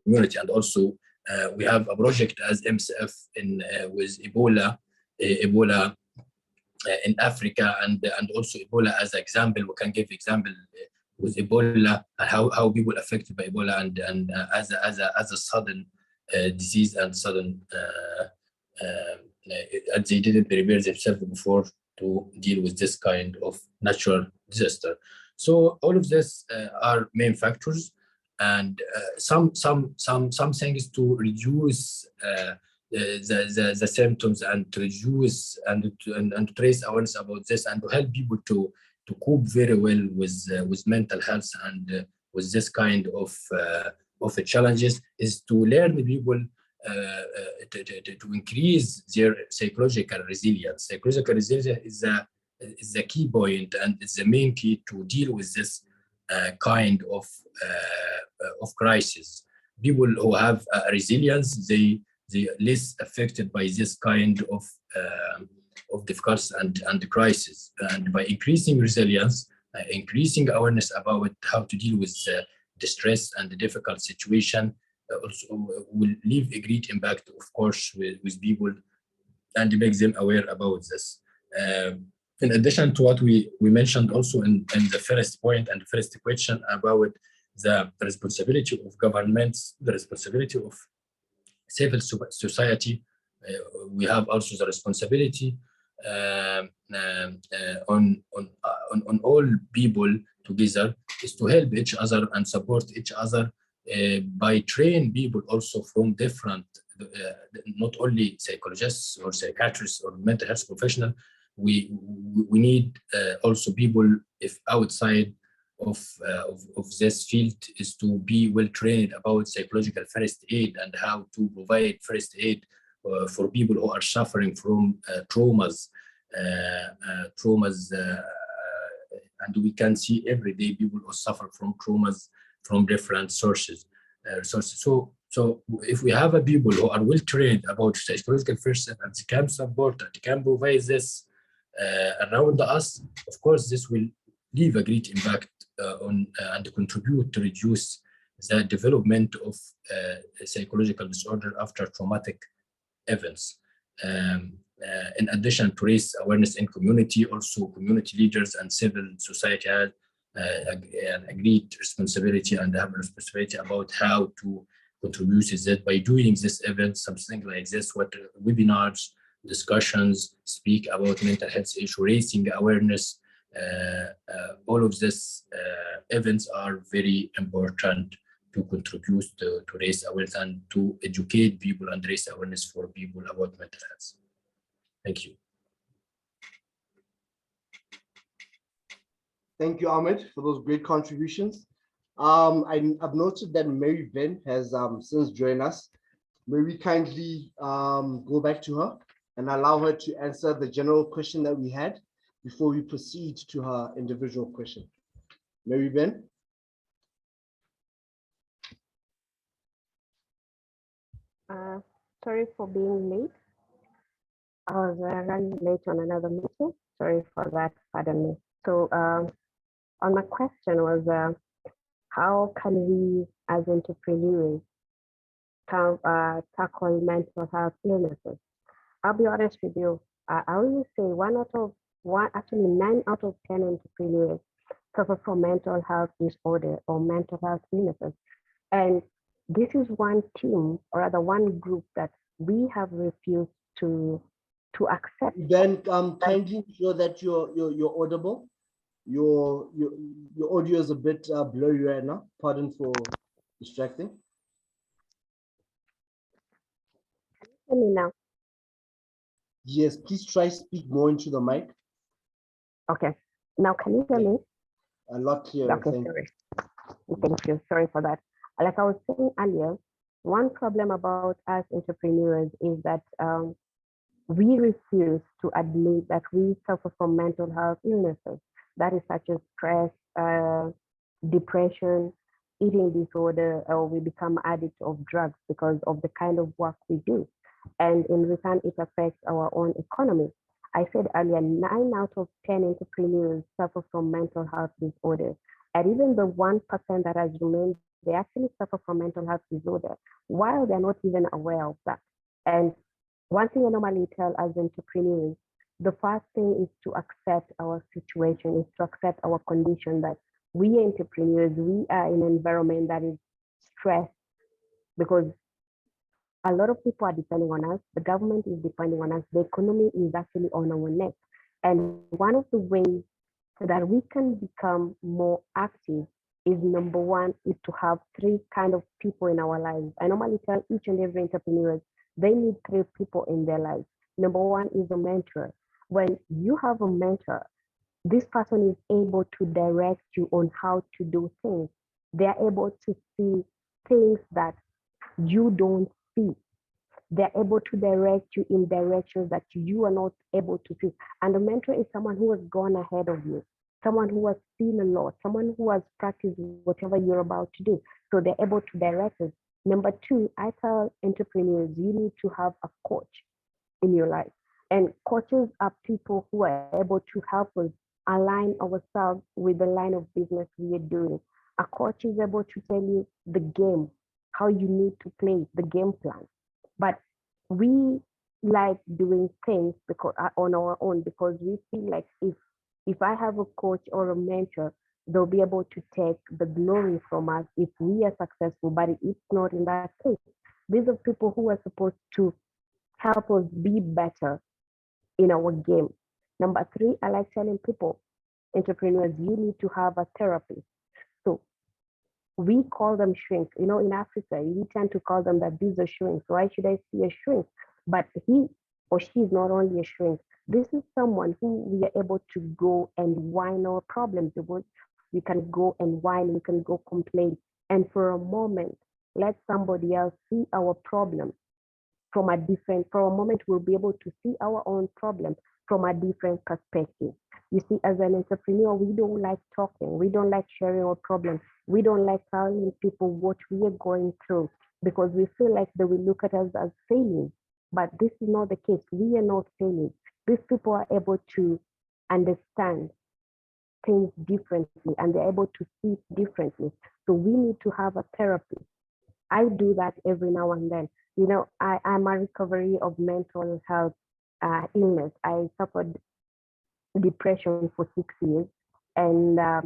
community. And also we have a project as MSF with Ebola in Africa, and also Ebola as an example. We can give example with Ebola and how people affected by Ebola and as a sudden disease and sudden they didn't prepare themselves before to deal with this kind of natural disaster. So all of this are main factors, and some things to reduce the symptoms and to reduce and to raise awareness about this, and to help people to cope very well with mental health and with this kind of challenges, is to learn people to increase their psychological resilience. Psychological resilience is the key point, and it's the main key to deal with this kind of crisis. People who have resilience, they less affected by this kind of difficulties and crisis. And by increasing resilience, increasing awareness about how to deal with the stress and the difficult situation, also will leave a great impact, of course, with people, and make them aware about this. In addition to what we mentioned also in the first point and the first question about the responsibility of governments, the responsibility of civil society, we have also the responsibility on all people together, is to help each other and support each other by train people also from different, not only psychologists or psychiatrists or mental health professionals. We need also people if outside of this field, is to be well trained about psychological first aid and how to provide first aid for people who are suffering from traumas, and we can see every day people who suffer from traumas from different sources. So if we have a people who are well trained about psychological first step and can support and can provide this around us, of course, this will leave a great impact on and contribute to reduce the development of psychological disorder after traumatic events. In addition to raise awareness in community, also community leaders and civil society have a great responsibility and have a responsibility about how to contribute to that by doing this event, something like this, what webinars, discussions, speak about mental health issue, raising awareness. All of these events are very important to contribute to raise awareness and to educate people and raise awareness for people about mental health. Thank you. Thank you, Ahmed, for those great contributions. I've noted that Mary Ben has since joined us. May we kindly go back to her and allow her to answer the general question that we had before we proceed to her individual question. Mary Ben? Sorry for being late. I was running late on another meeting. Sorry for that, pardon me. So on my question was, how can we as entrepreneurs tackle mental health illnesses? I'll be honest with you. I always say 9 out of 10 entrepreneurs suffer from mental health disorder or mental health illnesses. And this is one team, or rather one group, that we have refused to accept. Then kindly ensure that you're audible. Your audio is a bit blurry right now. Pardon for distracting. Hear me now. Yes, please try speak more into the mic. Okay. Now can you hear me? A lot clearer. Okay, sorry. Thank you. Sorry for that. Like I was saying earlier, one problem about us entrepreneurs is that we refuse to admit that we suffer from mental health illnesses. That is such as stress, depression, eating disorder, or we become addicts of drugs because of the kind of work we do. And in return, it affects our own economy. I said earlier, 9 out of 10 entrepreneurs suffer from mental health disorders. And even the 1% that has remained, they actually suffer from mental health disorder while they're not even aware of that. And one thing I normally tell as entrepreneurs, the first thing is to accept our situation, is to accept our condition, that we entrepreneurs, we are in an environment that is stressed because a lot of people are depending on us. The government is depending on us. The economy is actually on our neck. And one of the ways that we can become more active is, number one, is to have 3 kind of people in our lives. I normally tell each and every entrepreneur, they need 3 people in their lives. Number one is a mentor. When you have a mentor, this person is able to direct you on how to do things. They are able to see things that you don't see. They're able to direct you in directions that you are not able to see. And a mentor is someone who has gone ahead of you, someone who has seen a lot, someone who has practiced whatever you're about to do. So they're able to direct us. Number 2, I tell entrepreneurs, you need to have a coach in your life. And coaches are people who are able to help us align ourselves with the line of business we are doing. A coach is able to tell you the game, how you need to play the game plan. But we like doing things because on our own, because we feel like if I have a coach or a mentor, they'll be able to take the glory from us if we are successful, but it's not in that case. These are people who are supposed to help us be better in our game. Number 3, I like telling people, entrepreneurs, you need to have a therapist. So we call them shrinks. You know, in Africa, we tend to call them that these are shrinks. Why should I see a shrink? But he or she is not only a shrink. This is someone who we are able to go and whine our problems about. We can go and whine, we can go complain. And for a moment, let somebody else see our problem from a moment we'll be able to see our own problems from a different perspective. You see, as an entrepreneur, we don't like talking. We don't like sharing our problems. We don't like telling people what we are going through because we feel like they will look at us as failures. But this is not the case. We are not failures. These people are able to understand things differently and they're able to see it differently. So we need to have a therapy. I do that every now and then. You know, I'm a recovery of mental health illness. I suffered depression for 6 years and I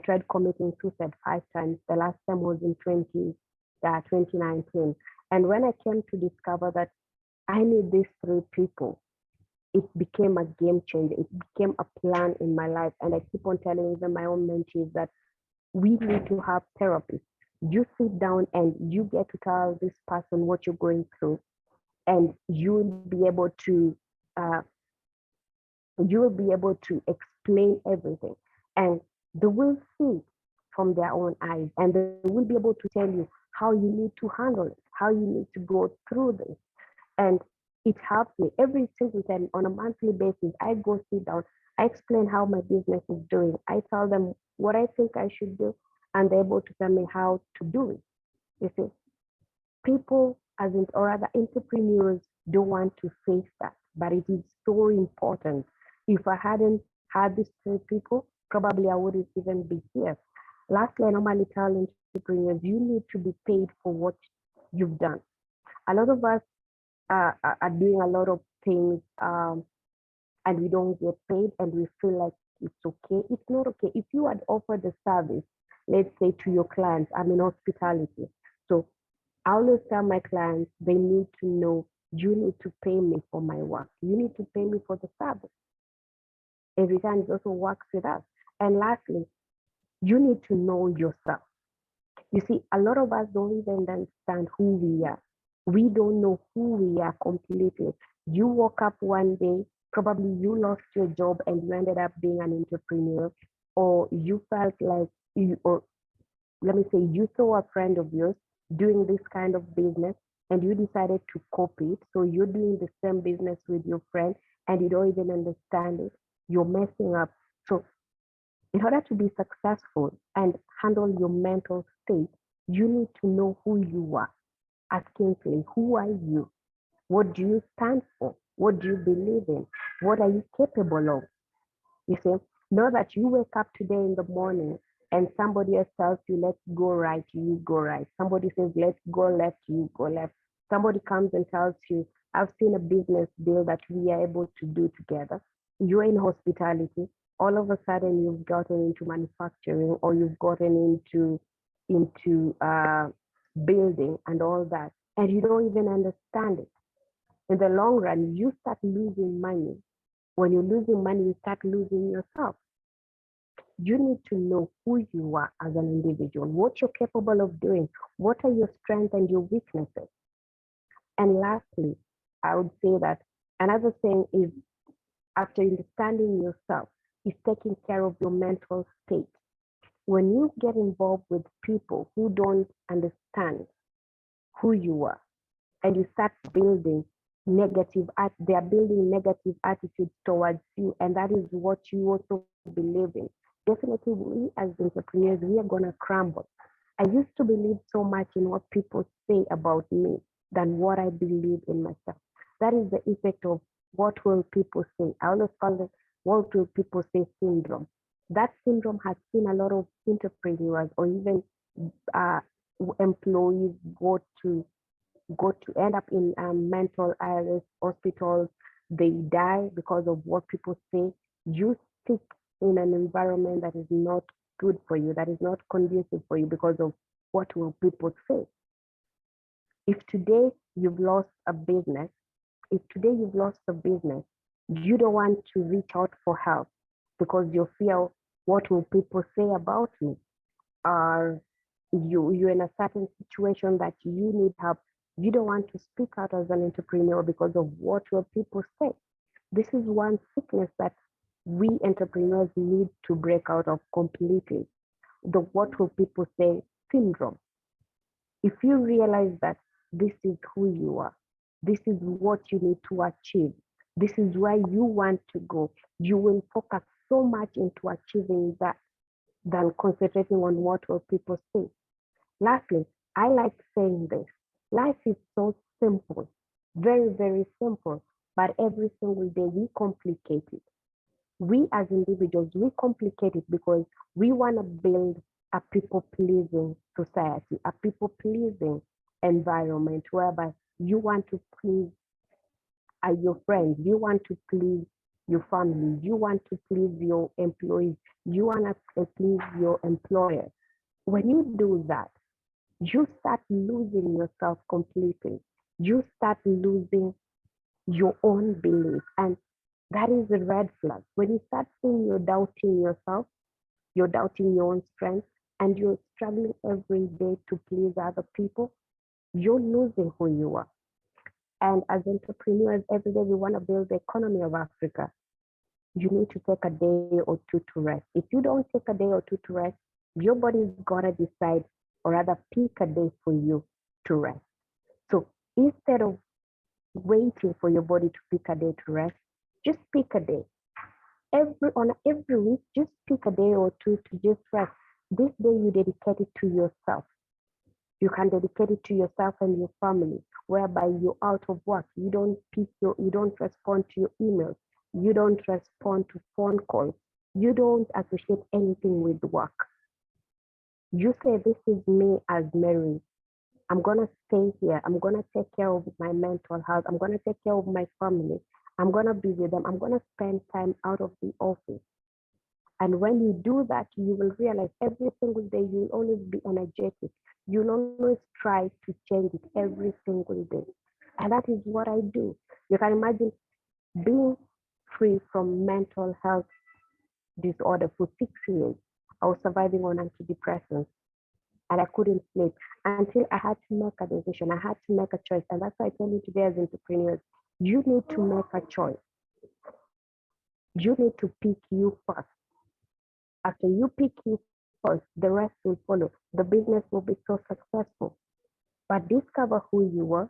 tried committing suicide 5 times. The last time was in 2019. And when I came to discover that I need these 3 people, it became a game changer. It became a plan in my life. And I keep on telling even my own mentees that we need to have therapy. You sit down and you get to tell this person what you're going through, and you will be able to explain everything, and they will see from their own eyes, and they will be able to tell you how you need to handle it, how you need to go through this. And it helps me every single time on a monthly basis. I go sit down, I explain how my business is doing. I tell them what I think I should do, and they're able to tell me how to do it. You see, people, or rather entrepreneurs, don't want to face that, but it is so important. If I hadn't had these 3 people, probably I wouldn't even be here. Lastly, I normally tell entrepreneurs, you need to be paid for what you've done. A lot of us are doing a lot of things and we don't get paid and we feel like it's okay. It's not okay. If you had offered a service, let's say to your clients, I'm in hospitality. So I always tell my clients, they need to know you need to pay me for my work. You need to pay me for the service. Every time it also works with us. And lastly, you need to know yourself. You see, a lot of us don't even understand who we are. We don't know who we are completely. You woke up one day, probably you lost your job and you ended up being an entrepreneur, or you felt like let me say you saw a friend of yours doing this kind of business and you decided to copy it. So you're doing the same business with your friend and you don't even understand it. You're messing up. So in order to be successful and handle your mental state, you need to know who you are. Asking, who are you? What do you stand for? What do you believe in? What are you capable of? You see, know that you wake up today in the morning and somebody else tells you, let's go right, you go right. Somebody says, let's go left, you go left. Somebody comes and tells you, I've seen a business deal that we are able to do together. You're in hospitality. All of a sudden, you've gotten into manufacturing or you've gotten into building and all that, and you don't even understand it. In the long run, you start losing money. When you're losing money, you start losing yourself. You need to know who you are as an individual, what you're capable of doing, what are your strengths and your weaknesses. And lastly, I would say that another thing is, after understanding yourself, is taking care of your mental state. When you get involved with people who don't understand who you are, and you start building they are building negative attitudes towards you, and that is what you also believe in. Definitely, we as entrepreneurs, we are gonna crumble. I used to believe so much in what people say about me than what I believe in myself. That is the effect of what will people say. I always call it what will people say syndrome. That syndrome has seen a lot of entrepreneurs or even employees go to end up in mental illness hospitals. They die because of what people say. You stick in an environment that is not good for you, that is not conducive for you because of what will people say. If today you've lost a business, you don't want to reach out for help because you fear what will people say about me. Or you're in a certain situation that you need help. You don't want to speak out as an entrepreneur because of what will people say. This is one sickness that we entrepreneurs need to break out of completely. The what will people say syndrome. If you realize that this is who you are, This is what you need to achieve. This is where you want to go. You will focus so much into achieving that than concentrating on what will people say. Lastly, I like saying this. Life is so simple, very, very simple, but every single day we complicate it. We as individuals, we complicate it because we want to build a people-pleasing society, a people-pleasing environment whereby you want to please your friends, you want to please your family, you want to please your employees, you want to please your employer. When you do that, you start losing yourself completely. You start losing your own belief. And that is a red flag. When you start seeing you're doubting yourself, you're doubting your own strength, and you're struggling every day to please other people, you're losing who you are. And as entrepreneurs, every day we want to build the economy of Africa. You need to take a day or two to rest. If you don't take a day or two to rest, your body's gonna decide or rather pick a day for you to rest. So instead of waiting for your body to pick a day to rest, just pick a day. Every week, just pick a day or two to just rest. This day you dedicate it to yourself. You can dedicate it to yourself and your family, whereby you're out of work. You don't respond to your emails. You don't respond to phone calls. You don't associate anything with work. You say, this is me as Mary. I'm going to stay here. I'm going to take care of my mental health. I'm going to take care of my family. I'm going to be with them. I'm going to spend time out of the office. And when you do that, you will realize every single day you'll always be energetic. You'll always try to change it every single day. And that is what I do. You can imagine being free from mental health disorder for 6 years. I was surviving on antidepressants and I couldn't sleep until I had to make a decision. I had to make a choice. And that's why I tell you today as entrepreneurs, you need to make a choice. You need to pick you first. After you pick you first, the rest will follow. The business will be so successful. But discover who you are,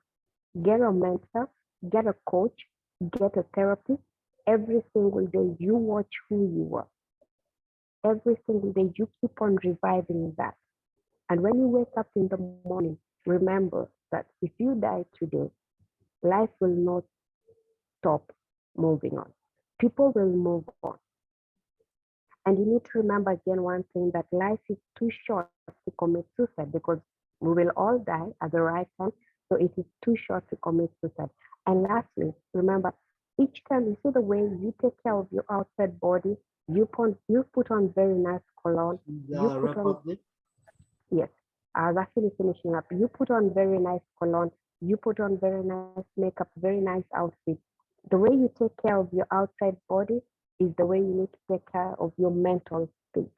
get a mentor, get a coach, get a therapist. Every single day, you watch who you are. Every single day, you keep on reviving that. And when you wake up in the morning, remember that if you die today, life will not stop moving on. People will move on. And you need to remember again one thing, that life is too short to commit suicide because we will all die at the right time. So it is too short to commit suicide. And lastly, remember, each time you see the way you take care of your outside body, you put on very nice cologne. Yes, I was actually finishing up. You put on very nice cologne. You put on very nice makeup, very nice outfit. The way you take care of your outside body is the way you need to take care of your mental state.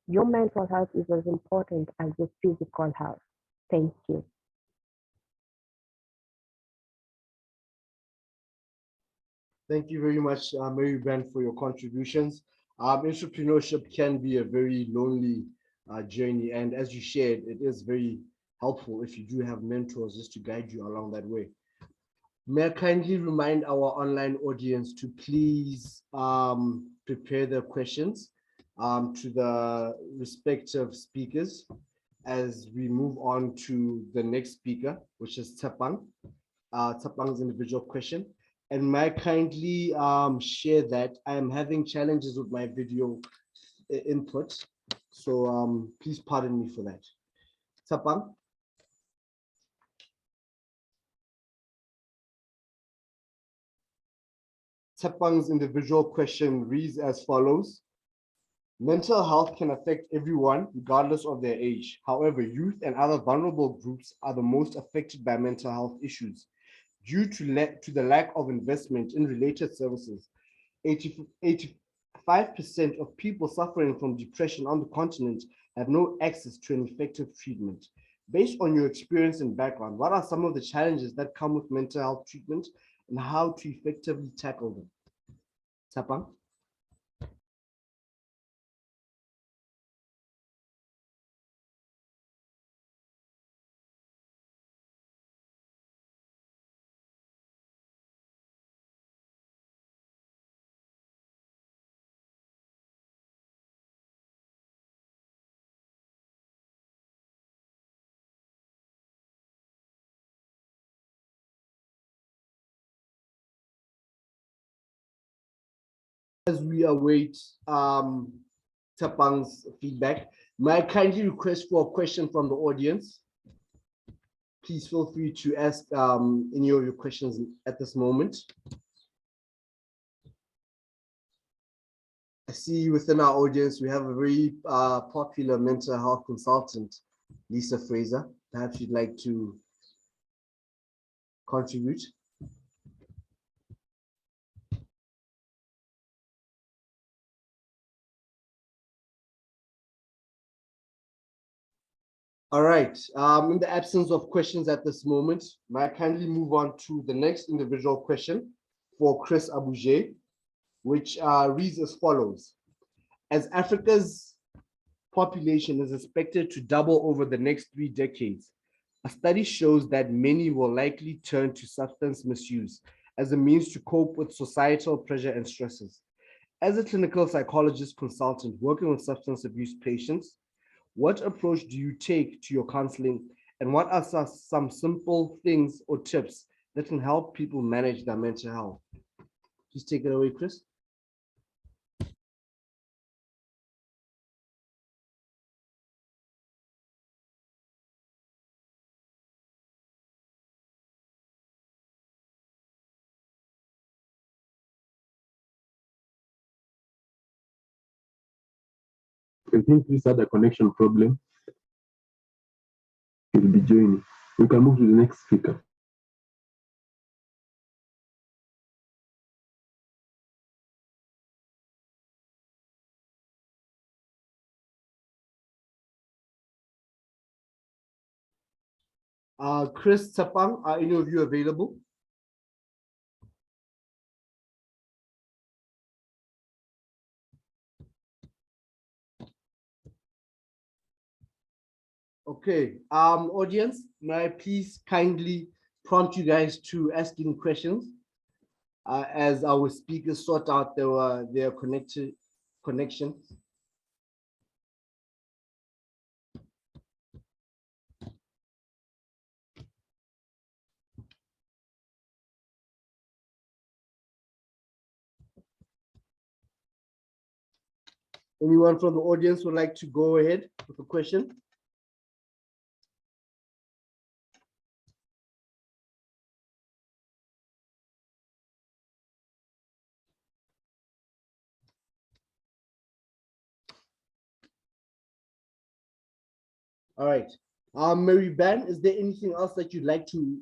Your mental health is as important as your physical health. Thank you. Thank you very much, Mary Brand, for your contributions. Entrepreneurship can be a very lonely journey, and as you shared, it is very helpful if you do have mentors just to guide you along that way. May I kindly remind our online audience to please prepare their questions to the respective speakers as we move on to the next speaker, which is Tsapang. Tsapang's individual question. And may I kindly share that I am having challenges with my video input. So please pardon me for that. Tsapang. Tsapang's individual question reads as follows. Mental health can affect everyone regardless of their age. However, youth and other vulnerable groups are the most affected by mental health issues. Due to the lack of investment in related services, 85% of people suffering from depression on the continent have no access to an effective treatment. Based on your experience and background, what are some of the challenges that come with mental health treatment and how to effectively tackle them? Tsapang? As we await Tapang's feedback, may I kindly request for a question from the audience? Please feel free to ask any of your questions at this moment. I see within our audience, we have a very popular mental health consultant, Lisa Fraser. Perhaps you'd like to contribute. All right, in the absence of questions at this moment, may I kindly move on to the next individual question for Chris Abouge, which reads as follows. As Africa's population is expected to double over the next 3 decades, a study shows that many will likely turn to substance misuse as a means to cope with societal pressure and stresses. As a clinical psychologist consultant working with substance abuse patients, what approach do you take to your counseling, and what are some simple things or tips that can help people manage their mental health? Please take it away, Chris. I think this had a connection problem. It will be joining. We can move to the next speaker. Chris Tapang, are any of you available? Okay, audience, may I please kindly prompt you guys to ask any questions as our speakers sort out their connection. Anyone from the audience would like to go ahead with a question? All right. Mary Ban, is there anything else that you'd like to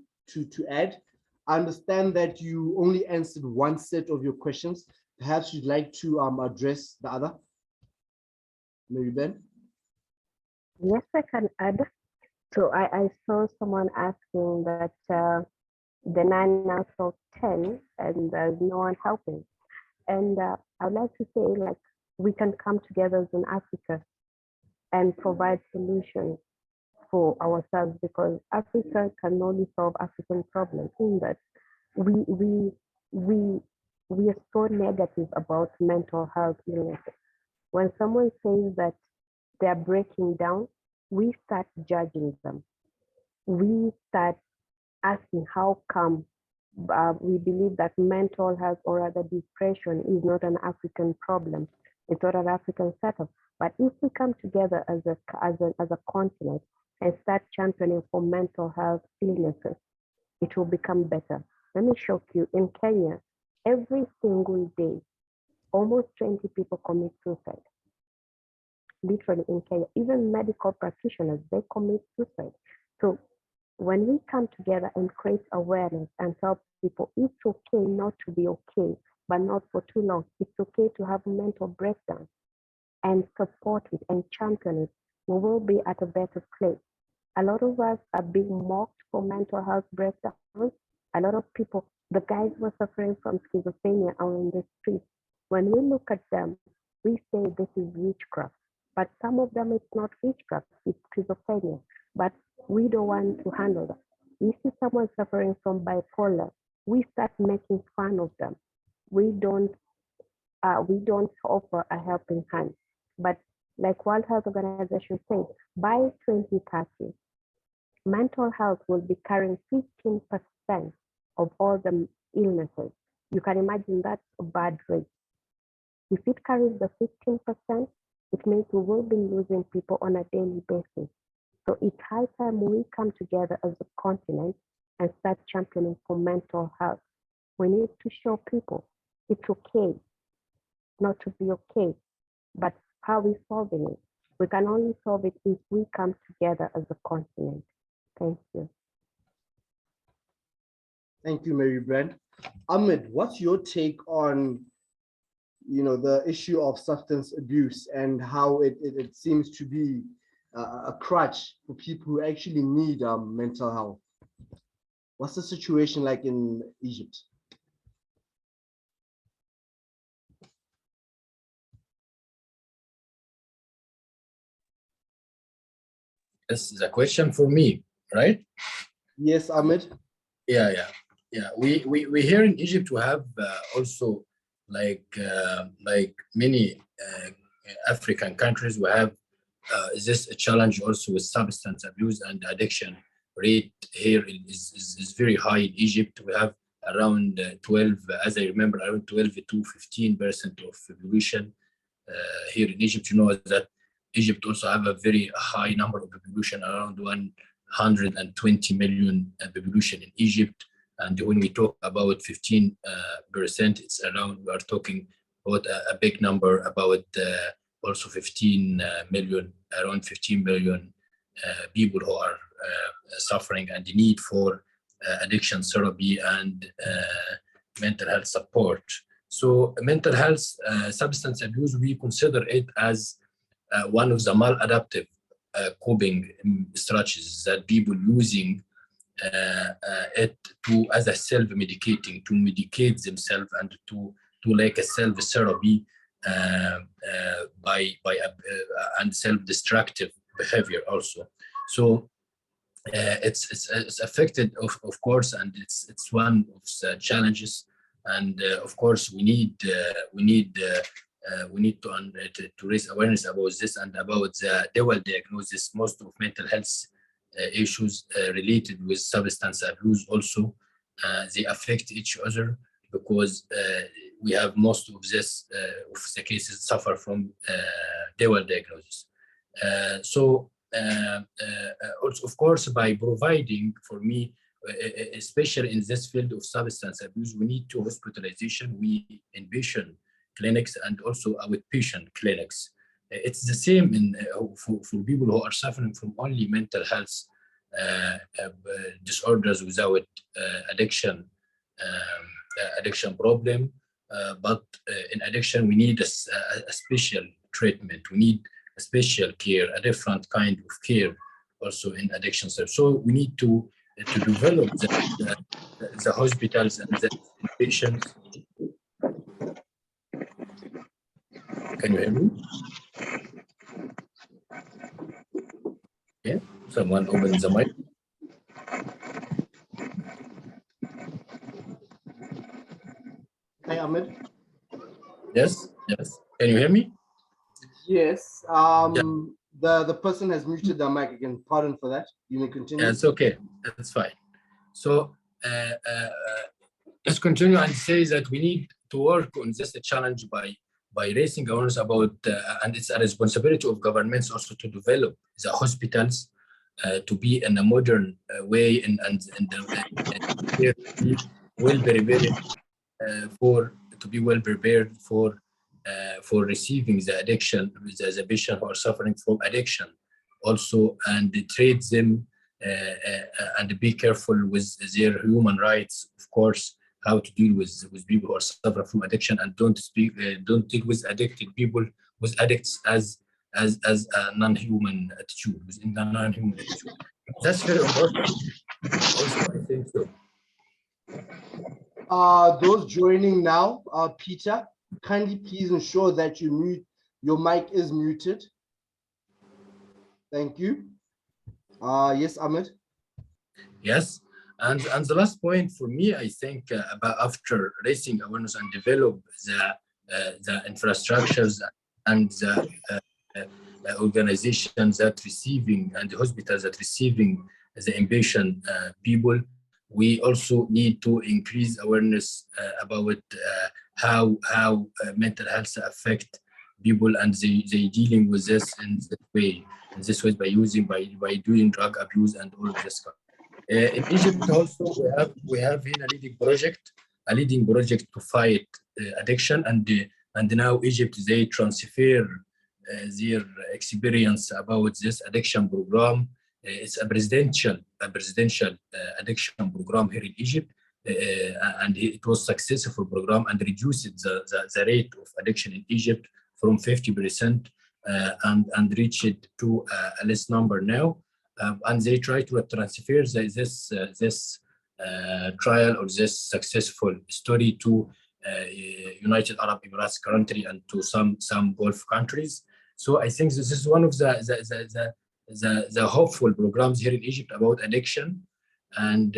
add? I understand that you only answered one set of your questions. Perhaps you'd like to address the other. Mary Ben? Yes, I can add. So I saw someone asking that the 9 out of 10 and there's no one helping. And I'd like to say, like, we can come together as an Africa and provide solutions for ourselves, because Africa can only solve African problems in that we are so negative about mental health illnesses. When someone says that they're breaking down, we start judging them. We start asking how come we believe that mental health or rather depression is not an African problem. It's not an African setup. But if we come together as a continent and start championing for mental health illnesses, it will become better. Let me shock you. In Kenya, every single day, almost 20 people commit suicide. Literally in Kenya, even medical practitioners, they commit suicide. So when we come together and create awareness and tell people it's okay not to be okay, but not for too long. It's okay to have mental breakdown and support it and champion it. We will be at a better place. A lot of us are being mocked for mental health breakdowns. A lot of people, the guys who are suffering from schizophrenia are in the streets. When we look at them, we say this is witchcraft. But some of them, it's not witchcraft, it's schizophrenia. But we don't want to handle that. We see someone suffering from bipolar, we start making fun of them. We don't offer a helping hand. But like World Health Organization says, by 2030, mental health will be carrying 15% of all the illnesses. You can imagine that's a bad rate. If it carries the 15%, it means we will be losing people on a daily basis. So it's high time we come together as a continent and start championing for mental health. We need to show people it's okay not to be okay, but how we solving it? We can only solve it if we come together as a continent. Thank you. Thank you, Mary Brand. Ahmed, what's your take on, the issue of substance abuse and how it seems to be a crutch for people who actually need mental health? What's the situation like in Egypt? This is a question for me, right? Yes, Ahmed. Yeah. We here in Egypt we have also like many African countries, we have this a challenge also with substance abuse and addiction rate here is very high in Egypt. We have around 12, as I remember, around 12 to 15% of population here in Egypt. You know that Egypt also have a very high number of population, around 120 million population in Egypt. And when we talk about 15%, it's around, we are talking about a big number, about also 15 million, around 15 million people who are suffering and the need for addiction therapy and mental health support. So mental health, substance abuse, we consider it as one of the maladaptive coping strategies that people using it to as a self-medicating, to medicate themselves and to like a self-therapy and self-destructive behavior also. So it's affected of course, and it's one of the challenges. And of course we need to raise awareness about this and about the dual diagnosis. Most of mental health issues related with substance abuse also, they affect each other, because we have most of this of the cases suffer from dual diagnosis. So also, of course, by providing, for me, especially in this field of substance abuse, we need to hospitalization, inpatient clinics, and also outpatient clinics. It's the same in for people who are suffering from only mental health disorders without addiction problem. But in addiction, we need a special treatment. We need a special care, a different kind of care also in addiction. So we need to develop the hospitals and the patients. Can you hear me? Yeah, someone open the mic. Hi, Ahmed. Yes. Can you hear me? Yes. The person has muted the mic again. Pardon for that. You may continue. Yeah, it's okay. That's fine. So let's continue and say that we need to work on this challenge by raising awareness about, and it's a responsibility of governments also to develop the hospitals to be in a modern way and well prepared for receiving the addiction, the patient who are suffering from addiction also, and treat them and be careful with their human rights, of course, how to deal with people who are suffering from addiction, and don't deal with addicted people, with addicts as a non-human attitude, within the non-human attitude. That's very important. Also, I think so. Those joining now, Peter, kindly please ensure that your mic is muted. Thank you. Yes, Ahmed. Yes, and the last point for me, I think, about after raising awareness and develop the infrastructures and the organizations that receiving and the hospitals that receiving the inpatient people, we also need to increase awareness about how mental health affect people, and they dealing with this in this way by doing drug abuse and all of this stuff. In Egypt also we have here a leading project to fight addiction, and now Egypt, they transfer their experience about this addiction program. It's a presidential addiction program here in Egypt, and it was successful program and reduced the rate of addiction in Egypt from 50% and reached it to a less number now. And they try to transfer this trial or this successful story to United Arab Emirates country and to some Gulf countries. So I think this is one of the hopeful programs here in Egypt about addiction, and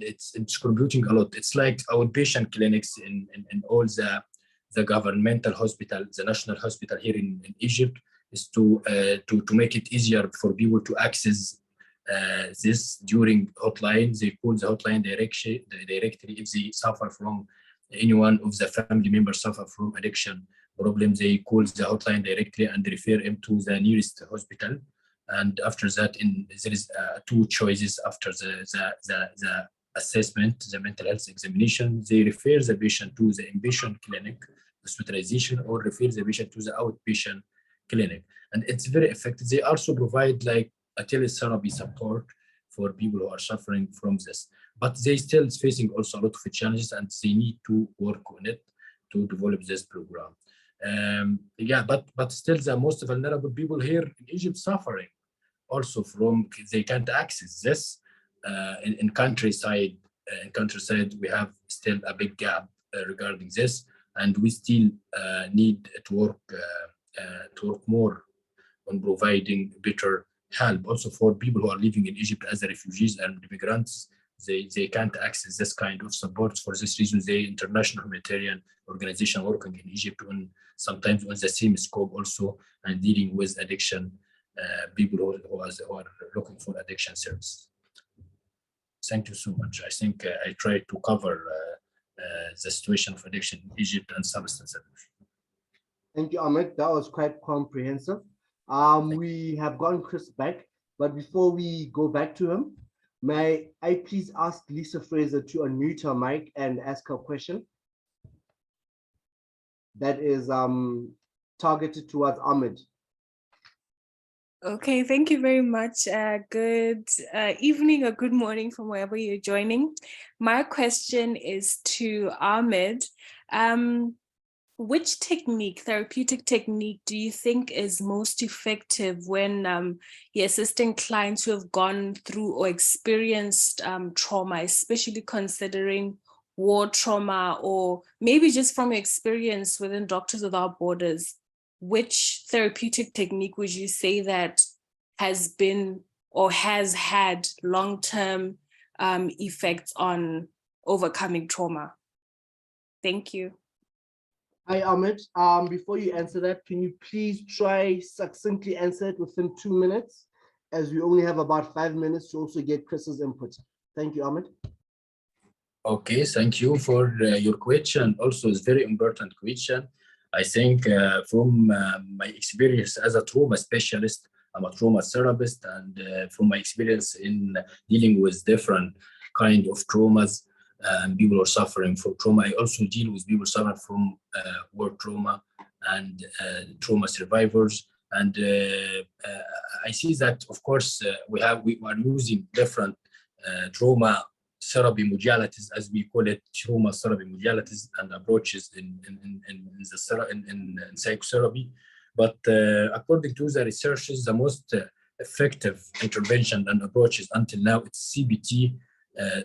it's contributing a lot. It's like outpatient clinics in all the governmental hospital, the national hospital here in Egypt, is to make it easier for people to access this during hotline. They call the hotline directly if they suffer from anyone of the family members suffer from addiction problem. They call the hotline directly and refer him to the nearest hospital. And after that, there is two choices after the assessment, the mental health examination. They refer the patient to the inpatient clinic, hospitalization, or refer the patient to the outpatient clinic. And it's very effective. They also provide like a teletherapy support for people who are suffering from this. But they still facing also a lot of challenges, and they need to work on it to develop this program. But still the most vulnerable people here in Egypt suffering also from, they can't access this in countryside. In countryside, we have still a big gap regarding this, and we still need to work more on providing better help also for people who are living in Egypt as refugees and immigrants. They can't access this kind of support. For this reason, the international humanitarian organization working in Egypt on sometimes on the same scope also and dealing with addiction people who are looking for addiction service. Thank you so much. I think I tried to cover the situation of addiction in Egypt and substance abuse. Thank you, Ahmed. That was quite comprehensive. We have gotten Chris back, but before we go back to him, may I please ask Lisa Fraser to unmute her mic and ask her question that is targeted towards Ahmed. Okay, thank you very much. Good evening or good morning from wherever you're joining. My question is to Ahmed. Which therapeutic technique do you think is most effective when you're assisting clients who have gone through or experienced trauma, especially considering war trauma, or maybe just from your experience within Doctors Without Borders? Which therapeutic technique would you say that has been or has had long-term effects on overcoming trauma? Thank you. Hi, Ahmed. Before you answer that, can you please try succinctly answer it within 2 minutes, as we only have about 5 minutes to also get Chris's input. Thank you, Ahmed. Okay, thank you for your question. Also, it's very important question. I think from my experience as a trauma specialist, I'm a trauma therapist, and from my experience in dealing with different kind of traumas, people are suffering from trauma. I also deal with people suffering from war trauma and trauma survivors. And I see that, of course, we are using different trauma therapy modalities, as we call it, trauma therapy modalities and approaches in psychotherapy. But according to the researchers, the most effective intervention and approaches until now, it's CBT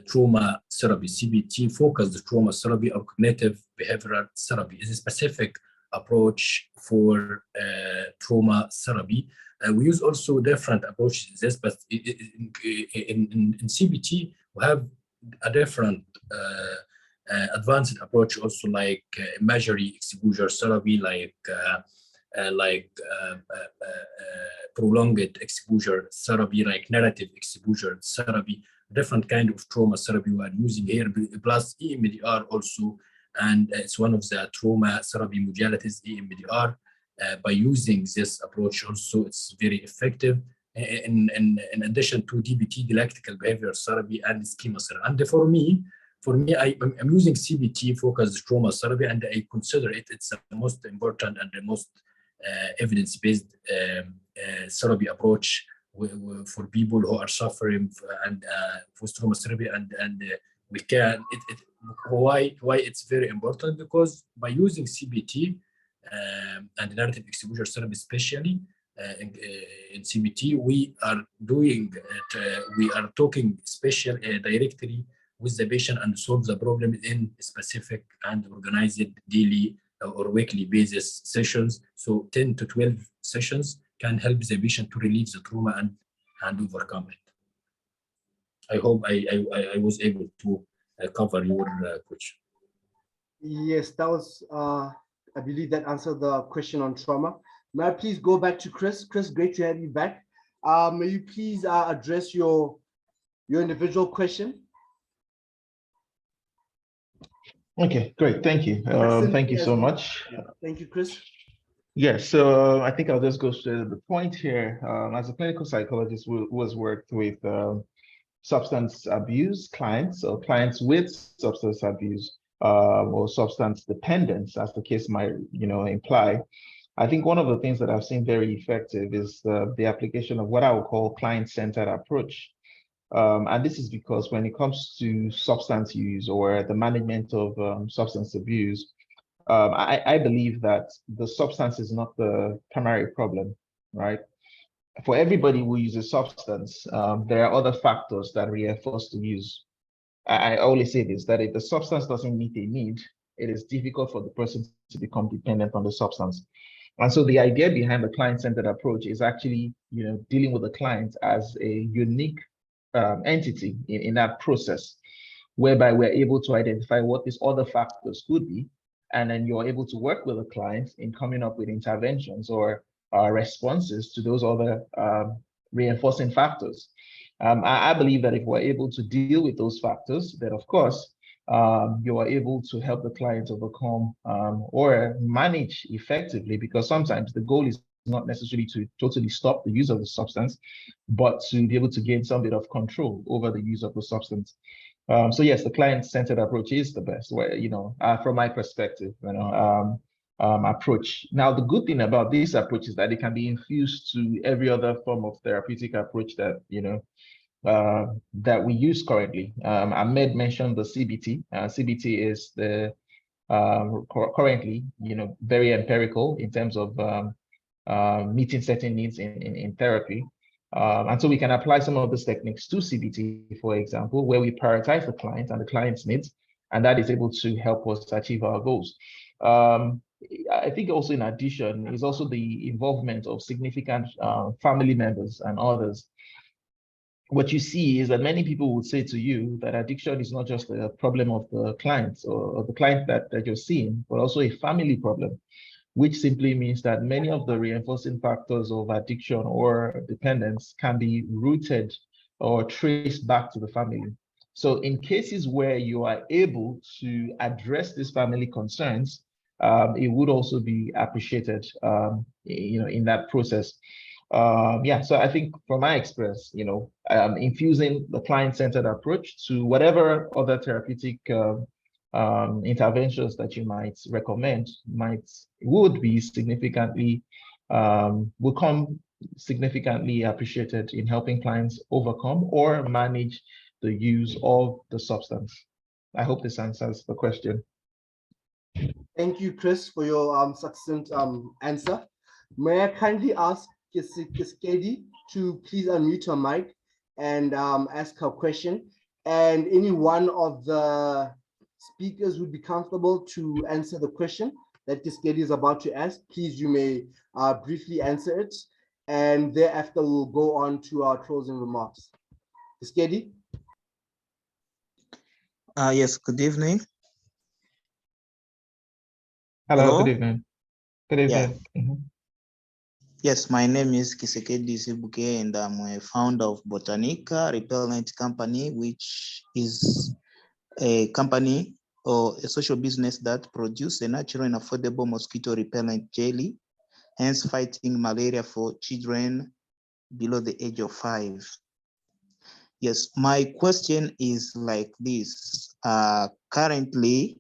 trauma therapy. CBT focused trauma therapy or cognitive behavioral therapy is a specific approach for trauma therapy. We use also different approaches this, but in CBT we have a different advanced approach also, like imagery exposure therapy, like prolonged exposure therapy, like narrative exposure therapy, different kind of trauma therapy we are using here, plus EMDR also, and it's one of the trauma therapy modalities, EMDR. By using this approach also, it's very effective in addition to DBT, dialectical behavioral therapy, and schema therapy. And for me, I'm using CBT focused trauma therapy, and I consider it's the most important and the most evidence-based therapy approach for people who are suffering and with trauma therapy. And we can why it's very important, because by using CBT and narrative exposure therapy, especially in CBT, we are talking directly with the patient and solve the problem in specific and organized daily or weekly basis sessions. So 10 to 12 sessions can help the patient to relieve the trauma and overcome it. I hope I was able to cover your question. Yes, that was, I believe that answered the question on trauma. May I please go back to Chris? Chris, great to have you back. May you please address your individual question? Okay, great. Thank you. Thank you so much. Yeah. Thank you, Chris. Yes, so I think I'll just go straight to the point here. As a clinical psychologist who has worked with substance abuse clients or clients with substance abuse or substance dependence, as the case might imply, I think one of the things that I've seen very effective is the application of what I would call client-centered approach. And this is because when it comes to substance use or the management of substance abuse, I believe that the substance is not the primary problem, right? For everybody who uses substance, there are other factors that reinforce the use. I always say this, that if the substance doesn't meet a need, it is difficult for the person to become dependent on the substance. And so the idea behind the client-centered approach is actually, dealing with the client as a unique entity in that process, whereby we're able to identify what these other factors could be, and then you're able to work with the client in coming up with interventions or responses to those other reinforcing factors. I believe that if we're able to deal with those factors, then of course, you are able to help the client overcome or manage effectively, because sometimes the goal is not necessarily to totally stop the use of the substance, but to be able to gain some bit of control over the use of the substance. So yes, the client-centered approach is the best way, from my perspective, approach. Now, the good thing about this approach is that it can be infused to every other form of therapeutic approach that, that we use currently. Ahmed mentioned the CBT. CBT is the currently, very empirical in terms of meeting certain needs in therapy. And so we can apply some of these techniques to CBT, for example, where we prioritize the client and the client's needs, and that is able to help us achieve our goals. I think also in addition is also the involvement of significant family members and others. What you see is that many people would say to you that addiction is not just a problem of the client or the client that you're seeing, but also a family problem, which simply means that many of the reinforcing factors of addiction or dependence can be rooted or traced back to the family. So in cases where you are able to address these family concerns, it would also be appreciated, in that process. So I think from my experience, infusing the client-centered approach to whatever other therapeutic interventions that you might recommend would be significantly appreciated in helping clients overcome or manage the use of the substance. I hope this answers the question. Thank you, Chris, for your succinct answer. May I kindly ask Kiskedi to please unmute her mic and ask her question, and any one of the speakers would be comfortable to answer the question that Kiskedi is about to ask. Please, you may briefly answer it, and thereafter we'll go on to our closing remarks. Kiskedi? Yes, good evening. Hello, good evening. Good evening. Yeah. Yes, my name is Kisekedi Sibuke, and I'm a founder of Botanica Repellent Company, which is a company or a social business that produce a natural and affordable mosquito repellent jelly, hence fighting malaria for children below the age of 5. Yes, my question is like this. Currently,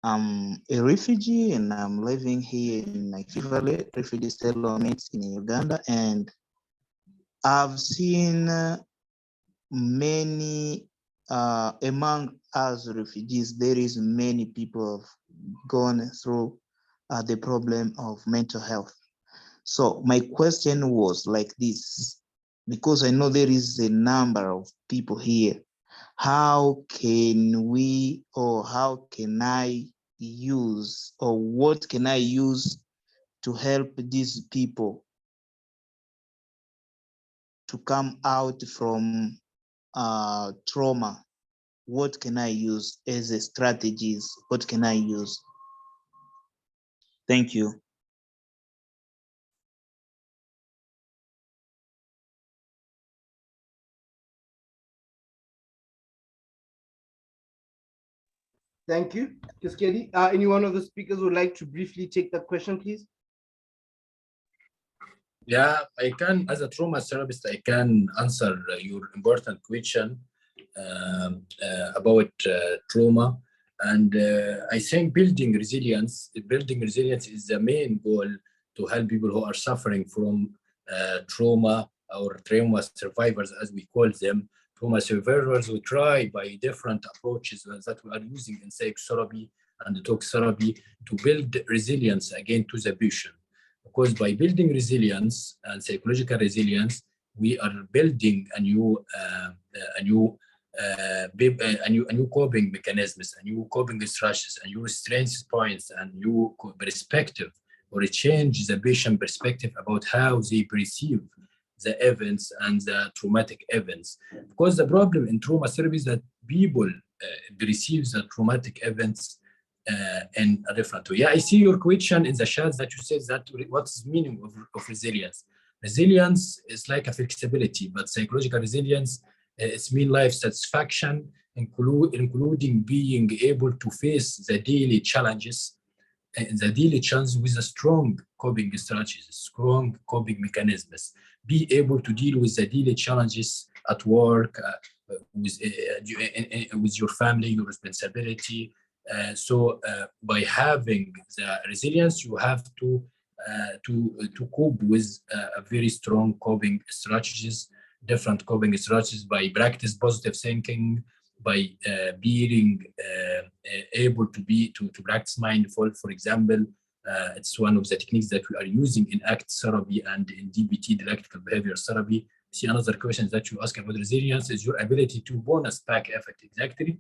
I'm a refugee and I'm living here in Nigeria, refugee settlement in Uganda, and I've seen many, among us refugees, there is many people have gone through the problem of mental health. So my question was like this, because I know there is a number of people here. How can we, or how can I use, or what can I use to help these people to come out from trauma? What can I use as a strategies? What can I use? Thank you. Thank you. Kiskedi, any one of the speakers would like to briefly take that question, please? Yeah, I can, as a trauma therapist, I can answer your important question about trauma. And I think building resilience is the main goal to help people who are suffering from trauma, or trauma survivors, as we call them. Trauma survivors, we try by different approaches that we are using in psychotherapy and talk therapy to build resilience again to the patient. Because by building resilience and psychological resilience, we are building a new coping mechanisms, a new coping strategies, a new strength points, and new perspective, or change the patient perspective about how they perceive the events and the traumatic events. Because the problem in trauma therapy is that people perceive the traumatic events in a different way. Yeah, I see your question in the chat that you said that what's the meaning of resilience? Resilience is like a flexibility, but psychological resilience, it's mean life satisfaction, including being able to face the daily challenges, with a strong coping strategies, strong coping mechanisms. Be able to deal with the daily challenges at work, with your family, your responsibility. So by having the resilience, you have to cope with a very strong coping strategies, different coping strategies, by practice positive thinking, by being able to practice mindful. For example, it's one of the techniques that we are using in ACT therapy and in DBT, dialectical behavior therapy. See, another question that you ask about resilience is your ability to bonus back effect, exactly,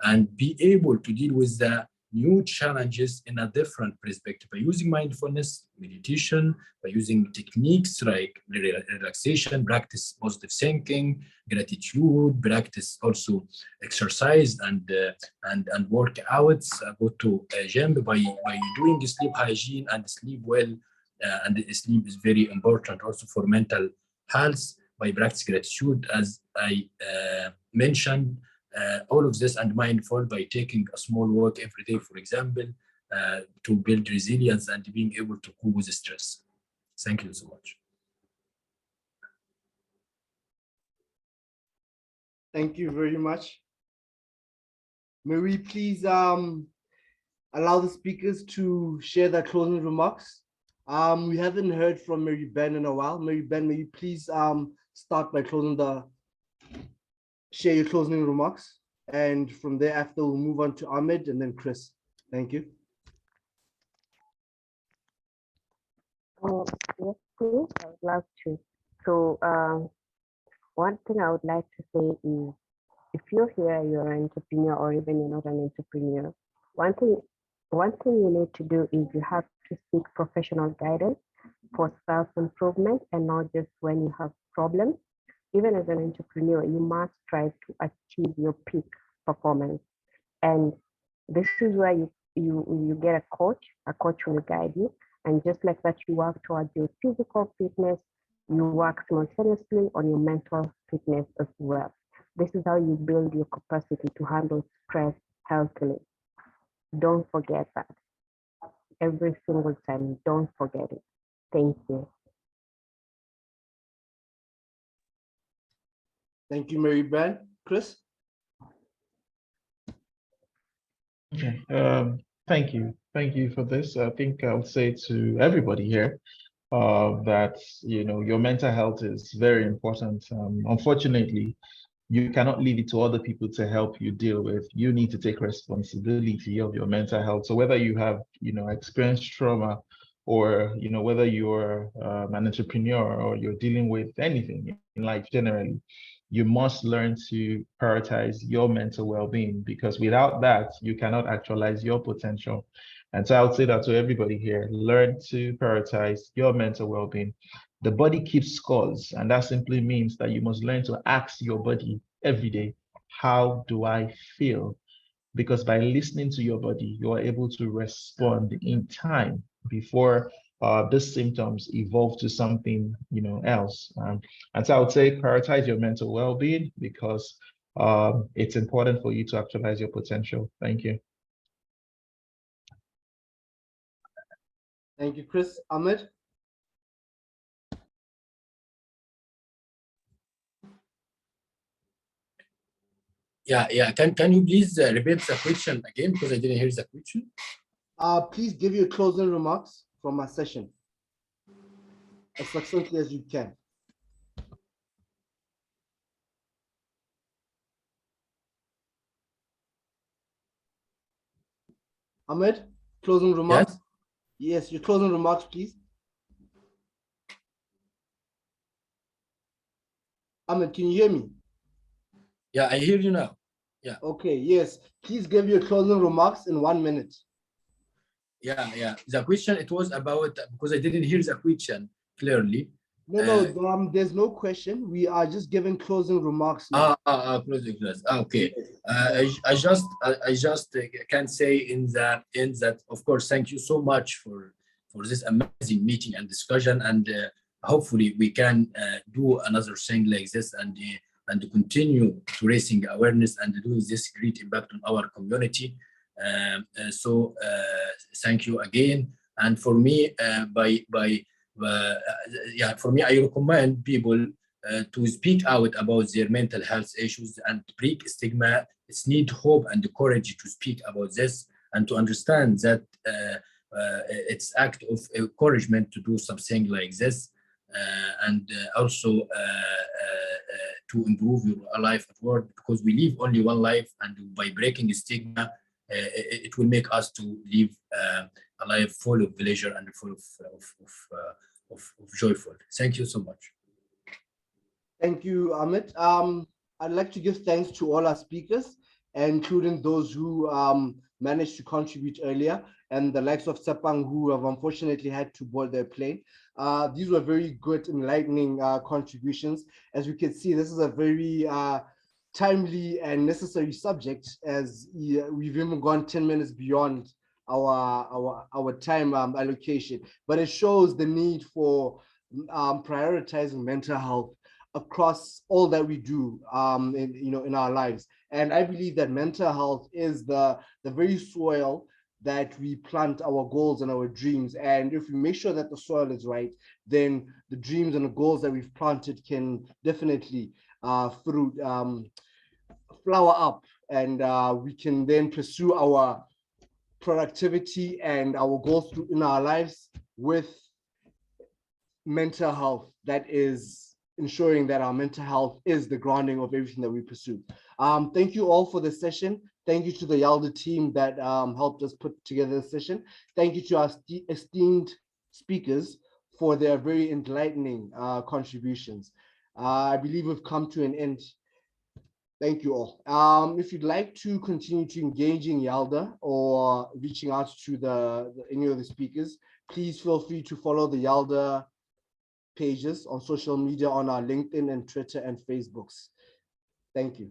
and be able to deal with the new challenges in a different perspective by using mindfulness, meditation, by using techniques like relaxation, practice positive thinking, gratitude, practice also exercise and workouts, go to a gym, by doing sleep hygiene and sleep well, and sleep is very important also for mental health, by practice gratitude, as I mentioned. All of this, and mindful, by taking a small walk every day, for example, to build resilience and being able to cope with stress. Thank you so much. Thank you very much. May we please allow the speakers to share their closing remarks? We haven't heard from Mary Ben in a while. Mary Ben, may you please start by share your closing remarks, and from there after we'll move on to Ahmed and then Chris. Thank you. Yes, please, I would love to. So one thing I would like to say is, if you're here, you're an entrepreneur, or even you're not an entrepreneur, one thing you need to do is you have to seek professional guidance for self-improvement, and not just when you have problems. Even as an entrepreneur, you must strive to achieve your peak performance. And this is where you get a coach will guide you. And just like that, you work towards your physical fitness, you work simultaneously on your mental fitness as well. This is how you build your capacity to handle stress healthily. Don't forget that. Every single time, don't forget it. Thank you. Thank you, Mary Brand. Chris? Okay, thank you. Thank you for this. I think I'll say to everybody here that, your mental health is very important. Unfortunately, you cannot leave it to other people to help you deal with. You need to take responsibility of your mental health. So whether you have, experienced trauma, or, whether you're an entrepreneur or you're dealing with anything in life generally, you must learn to prioritize your mental well-being, because without that, you cannot actualize your potential. And so I would say that to everybody here, learn to prioritize your mental well-being. The body keeps scores, and that simply means that you must learn to ask your body every day, how do I feel? Because by listening to your body, you are able to respond in time before these symptoms evolve to something, else. And so I would say prioritize your mental well-being, because it's important for you to actualize your potential. Thank you. Thank you, Chris. Ahmed? Yeah. Can you please repeat the question again, because I didn't hear the question? Please give your closing remarks from our session as succinctly as you can. Ahmed, closing remarks? Yes, your closing remarks, please. Ahmed, can you hear me? Yeah, I hear you now. Yeah. Okay, yes. Please give your closing remarks in 1 minute. Yeah. The question, it was about, because I didn't hear the question clearly. No, there's no question. We are just giving closing remarks now. Closing. Okay. I just can say in that, of course, thank you so much for this amazing meeting and discussion, and hopefully we can do another thing like this, and continue to raising awareness and doing this great impact on our community. So thank you again. And for me, for me, I recommend people to speak out about their mental health issues and break stigma. It's need hope and the courage to speak about this, and to understand that it's act of encouragement to do something like this, and also to improve your life at work, because we live only one life, and by breaking stigma, it will make us to live a life full of pleasure and full of joyful. Thank you so much. Thank you, Ahmed. I'd like to give thanks to all our speakers, including those who managed to contribute earlier, and the likes of Sepang, who have unfortunately had to board their plane. These were very good, enlightening contributions. As we can see, this is a very timely and necessary subject, as we've even gone 10 minutes beyond our time allocation, but it shows the need for prioritizing mental health across all that we do in our lives. And I believe that mental health is the very soil that we plant our goals and our dreams. And if we make sure that the soil is right, then the dreams and the goals that we've planted can definitely flower up, and we can then pursue our productivity and our goals in our lives with mental health that is ensuring that our mental health is the grounding of everything that we pursue. Thank you all for the session. Thank you to the YALDA team that helped us put together the session. Thank you to our esteemed speakers for their very enlightening contributions. I believe we've come to an end. Thank you all. If you'd like to continue to engage in YALDA or reaching out to any of the speakers, please feel free to follow the YALDA pages on social media on our LinkedIn and Twitter and Facebooks. Thank you.